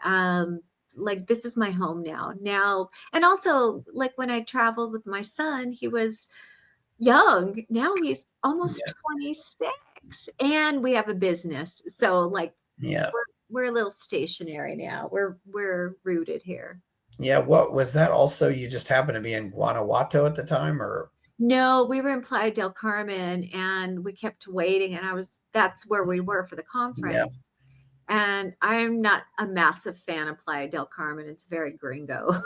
like this is my home now. And also like when I traveled with my son, he was young. Now he's almost Yeah, 26 and we have a business. So like yeah, we're a little stationary now. We're rooted here. yeah. What was that? Also, you just happened to be in Guanajuato at the time, or No, we were in Playa del Carmen and we kept waiting and that's where we were for the yeah. conference. And I'm not a massive fan of Playa del Carmen. It's very gringo.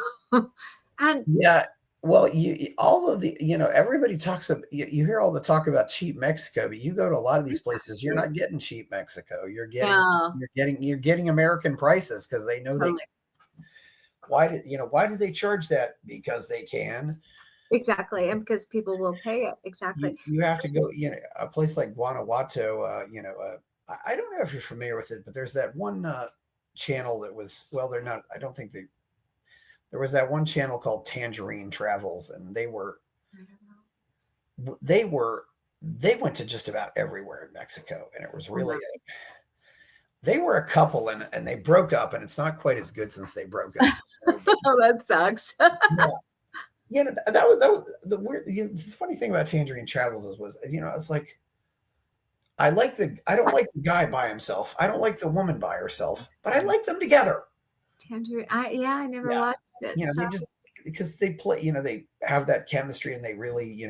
And Yeah. Well, all of the, everybody talks about, you hear all the talk about cheap Mexico, but you go to a lot of these it's not places, you're cheap. not getting cheap Mexico. No, You're getting American prices because they know totally. why do they charge that? Because they can. Exactly. And because people will pay it. Exactly. You have to go, a place like Guanajuato, I don't know if you're familiar with it, but there's that one channel that was, well, they're not, I don't think there was that one channel called Tangerine Travels, and I don't know. they were they went to just about everywhere in Mexico, and it was Oh, really wow. they were a couple, and they broke up, and it's not quite as good since they broke up. But Oh, that sucks. yeah, that was the weird. The funny thing about Tangerine Travels was it's like I don't like the guy by himself. I don't like the woman by herself, but I like them together. Tangerine. Yeah, I never Yeah, watched it. So they just because they play, they have that chemistry, and they really,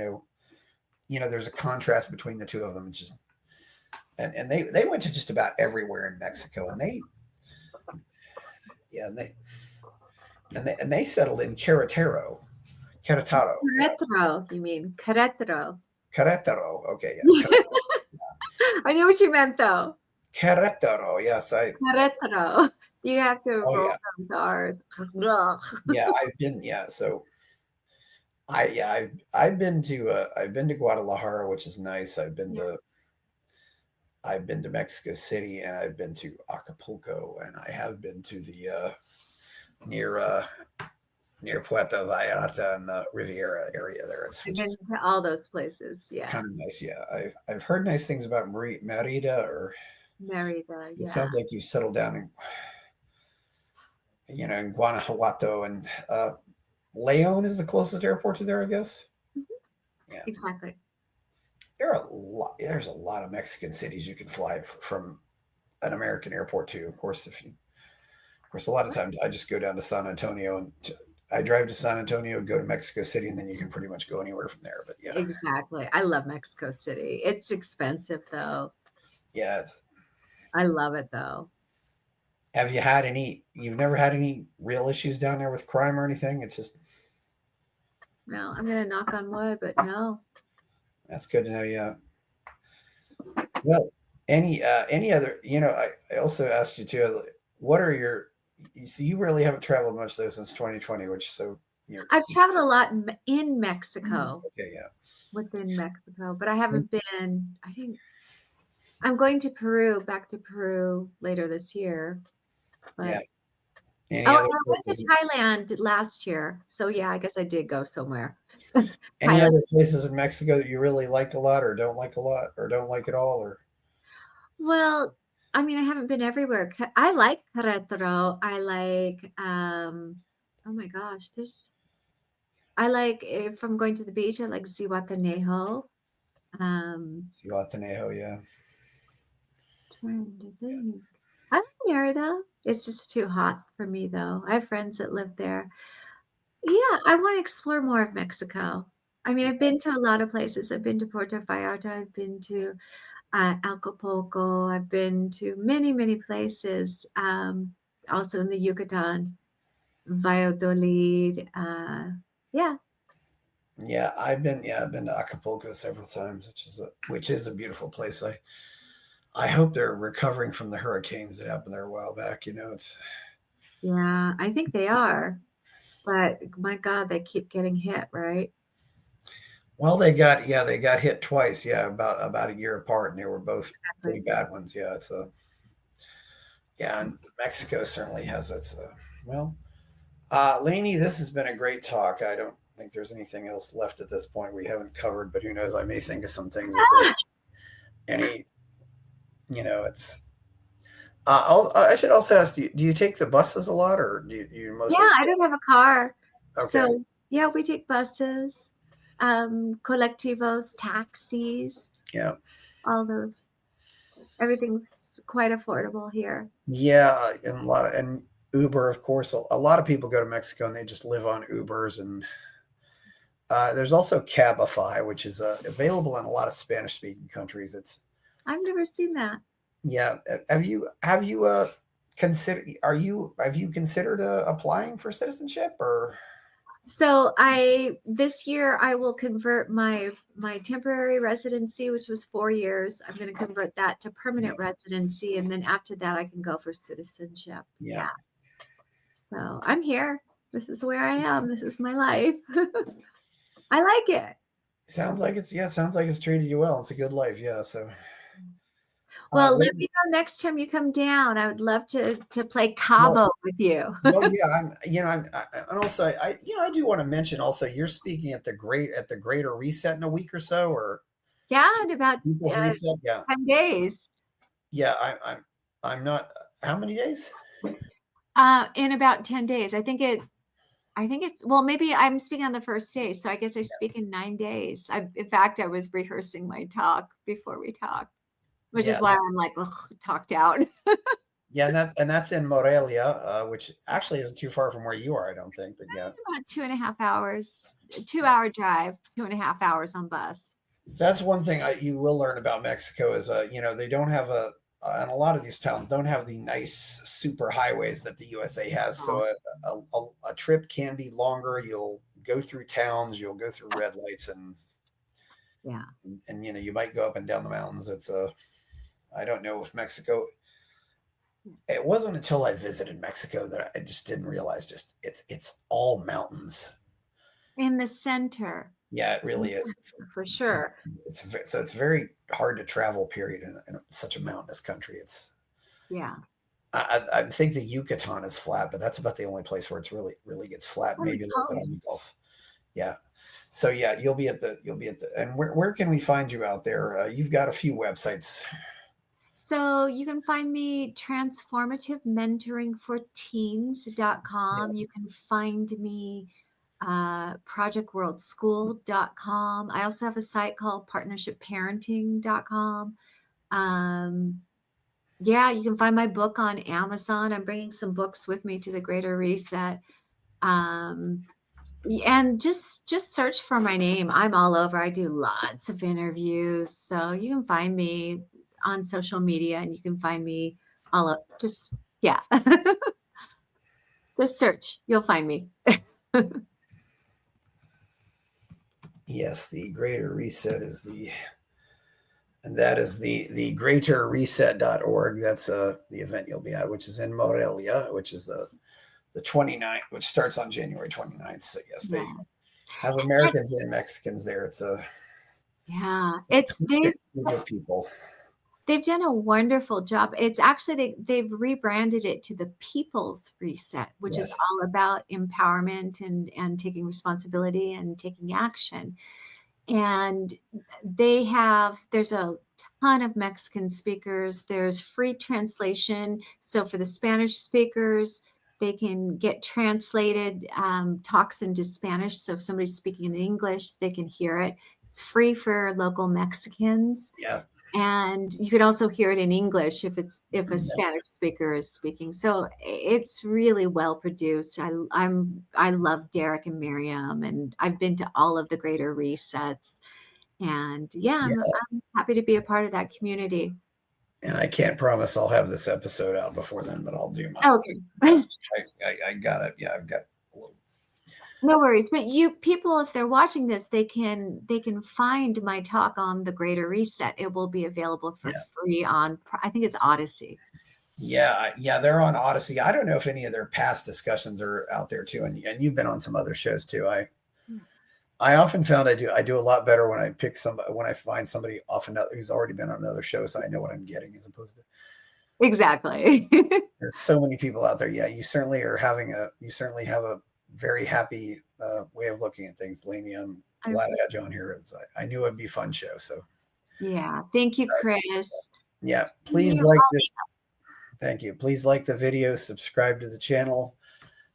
there's a contrast between the two of them. It's just and they went to just about everywhere in Mexico, and yeah, and they settled in Querétaro, yeah, Querétaro, you mean Querétaro. Querétaro. Okay, yeah, I knew what you meant though. Querétaro. Yes, Querétaro. You have to oh roll yeah, those R's. Ugh. yeah. I've been yeah. So I've been to Guadalajara, which is nice. Yeah. I've been to Mexico City, and I've been to Acapulco, and I have been to the near near Puerto Vallarta and the Riviera area there, I've which been is to all those places. Yeah. kind of nice. Yeah, I've heard nice things about Merida, or Merida. it Yeah. sounds like you settled down in Guanajuato, and Leon is the closest airport to there, I guess. Mhm. Yeah, Exactly. there's a lot of Mexican cities you can fly from an American airport to. Of course, a lot of times I just go down to San Antonio, and I drive to San Antonio, go to Mexico City, and then you can pretty much go anywhere from there. But yeah, Exactly. I love Mexico City. It's expensive though. yeah. It's I love it though. Have you had any? You've never had any real issues down there with crime or anything? It's just No, I'm gonna knock on wood, but no. that's good to know. Yeah. Well, any other? I also asked you too. What are your So you really haven't traveled much though since 2020, which so you're I've traveled a lot in Mexico, okay. Yeah, within Mexico, but I haven't been. I think I'm going to Peru, back to Peru later this year. yeah. But Any oh, other and I went places? to Thailand last year. So yeah, I guess I did go somewhere. Any Thailand. other places in Mexico that you really like a lot, or don't like a lot, or don't like at all, or Well, I mean, I haven't been everywhere. I like Querétaro. I like oh my gosh, I like, if I'm going to the beach, I like Zihuatanejo. Zihuatanejo? Yeah, Trying to think. I like Merida. It's just too hot for me though. I have friends that live there. Yeah, I want to explore more of Mexico. I mean, I've been to a lot of places. I've been to Puerto Vallarta. I've been to Acapulco. I've been to many, many places. Also in the Yucatan, Valladolid. Yeah, I've been to Acapulco several times, which is a beautiful place. I hope they're recovering from the hurricanes that happened there a while back. It's yeah, I think they are. But my God, they keep getting hit, right? well, they got hit twice. Yeah, about a year apart, and they were both pretty Exactly. bad ones. Yeah, it's a yeah, and Mexico certainly has its well. Lainey, this has been a great talk. I don't think there's anything else left at this point we haven't covered, but who knows? I may think of some things if there's any. It's. I should also ask: do you take the buses a lot, or do you Yeah, mostly? I don't have a car. Okay, So, yeah, we take buses, colectivos, taxis, yeah, all those. Everything's quite affordable here. yeah, and and Uber, of course. A lot of people go to Mexico and they just live on Ubers, and there's also Cabify, which is available in a lot of Spanish-speaking countries. It's I've never seen that. yeah. Have you considered? Have you considered applying for citizenship or? So this year I will convert my temporary residency, which was 4 years. I'm going to convert that to Yeah, permanent residency, and then after that I can go for citizenship. yeah. Yeah. So I'm here. This is where I am. This is my life. I like it. Sounds like it's treated you well. It's a good life. Yeah. So, Well, well, let me know next time you come down. I would love to play well, Cabo with you. well, yeah. And also, I do want to mention also, you're speaking at the Greater Reset in a week or so, or Yeah, in about People's uh, Reset. Yeah, 10 days. yeah. I'm not. How many days? In about 10 days. I think it's, well, maybe I'm speaking on the first day. So I guess I speak in 9 days. In fact, I was rehearsing my talk before we talked, which is Yeah, why I'm like, ugh, talked out. yeah, and that's in Morelia, which actually isn't too far from where you are, I don't think. But yeah, About 2.5 hours, 2 hour drive, 2.5 hours on bus. that's one thing you will learn about Mexico is they don't have and a lot of these towns don't have the nice super highways that the USA has. Oh, So a trip can be longer. You'll go through towns, you'll go through red lights, yeah. and you might go up and down the mountains. I don't know if Mexico. It wasn't until I visited Mexico that I just didn't realize just it's all mountains. In the center. Yeah, it In the really is. center, for sure. So it's very hard to travel. Period in such a mountainous country. Yeah. I think the Yucatan is flat, but that's about the only place where it's really gets flat. On the Maybe a little bit on the coast. Gulf. Yeah. So yeah, you'll be at the and where can we find you out there? You've got a few websites. So you can find me transformative mentoring for Yeah. teens.com. You can find me projectworldschool.com. I also have a site called partnershipparenting.com. Um, yeah, you can find my book on Amazon. I'm bringing some books with me to the Greater Reset. Um, and just search for my name. I'm all over. I do lots of interviews. So you can find me on social media and you can find me all up. Just yeah. Just search. You'll find me. Yes, the Greater Reset is And that is the greaterreset.org. That's the event you'll be at, which is in Morelia, which is the 29th, which starts on January 29th. So yes, they Yeah. have Americans and Mexicans there. It's a Yeah. It's good people. they've done a wonderful job. It's actually they've rebranded it to the People's Reset, which is Yes. all about empowerment and taking responsibility and taking action. And there's a ton of Mexican speakers. There's free translation. So for the Spanish speakers, they can get translated talks into Spanish. So if somebody's speaking in English, they can hear it. It's free for local Mexicans. Yeah. And you could also hear it in English if a Yeah. Spanish speaker is speaking. So it's really well produced. I love Derek and Miriam, and I've been to all of the greater resets. And yeah, Yeah. I'm happy to be a part of that community. And I can't promise I'll have this episode out before then, but I'll do my Okay. best. I got it. Yeah, I've got a little. No worries. But you people, if they're watching this, they can find my talk on the Greater Reset. It will be available for Yeah. free on, I think it's Odyssey. Yeah, they're on Odyssey. I don't know if any of their past discussions are out there too, and you've been on some other shows too. I often found I do a lot better when I find somebody often who's already been on another show, so I know what I'm getting as opposed to Exactly. there's so many people out there. Yeah, you certainly have a very happy way of looking at things, Lainie. I'm glad I had you on here. I knew it'd be a fun show. So Yeah. Thank you, Chris. yeah, please like this. Thank you. Please like the video, subscribe to the channel,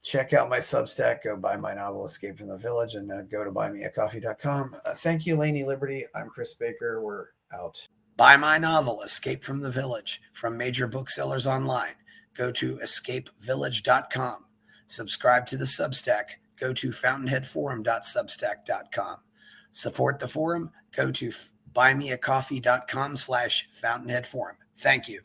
check out my Substack, go buy my novel Escape from the Village, and go to buymeacoffee.com. Thank you, Lainie Liberti. I'm Chris Baker. We're out. Buy my novel Escape from the Village from major booksellers online. Go to escapevillage.com. Subscribe to the Substack. Go to fountainheadforum.substack.com. Support the forum. Go to buymeacoffee.com/fountainheadforum. Thank you.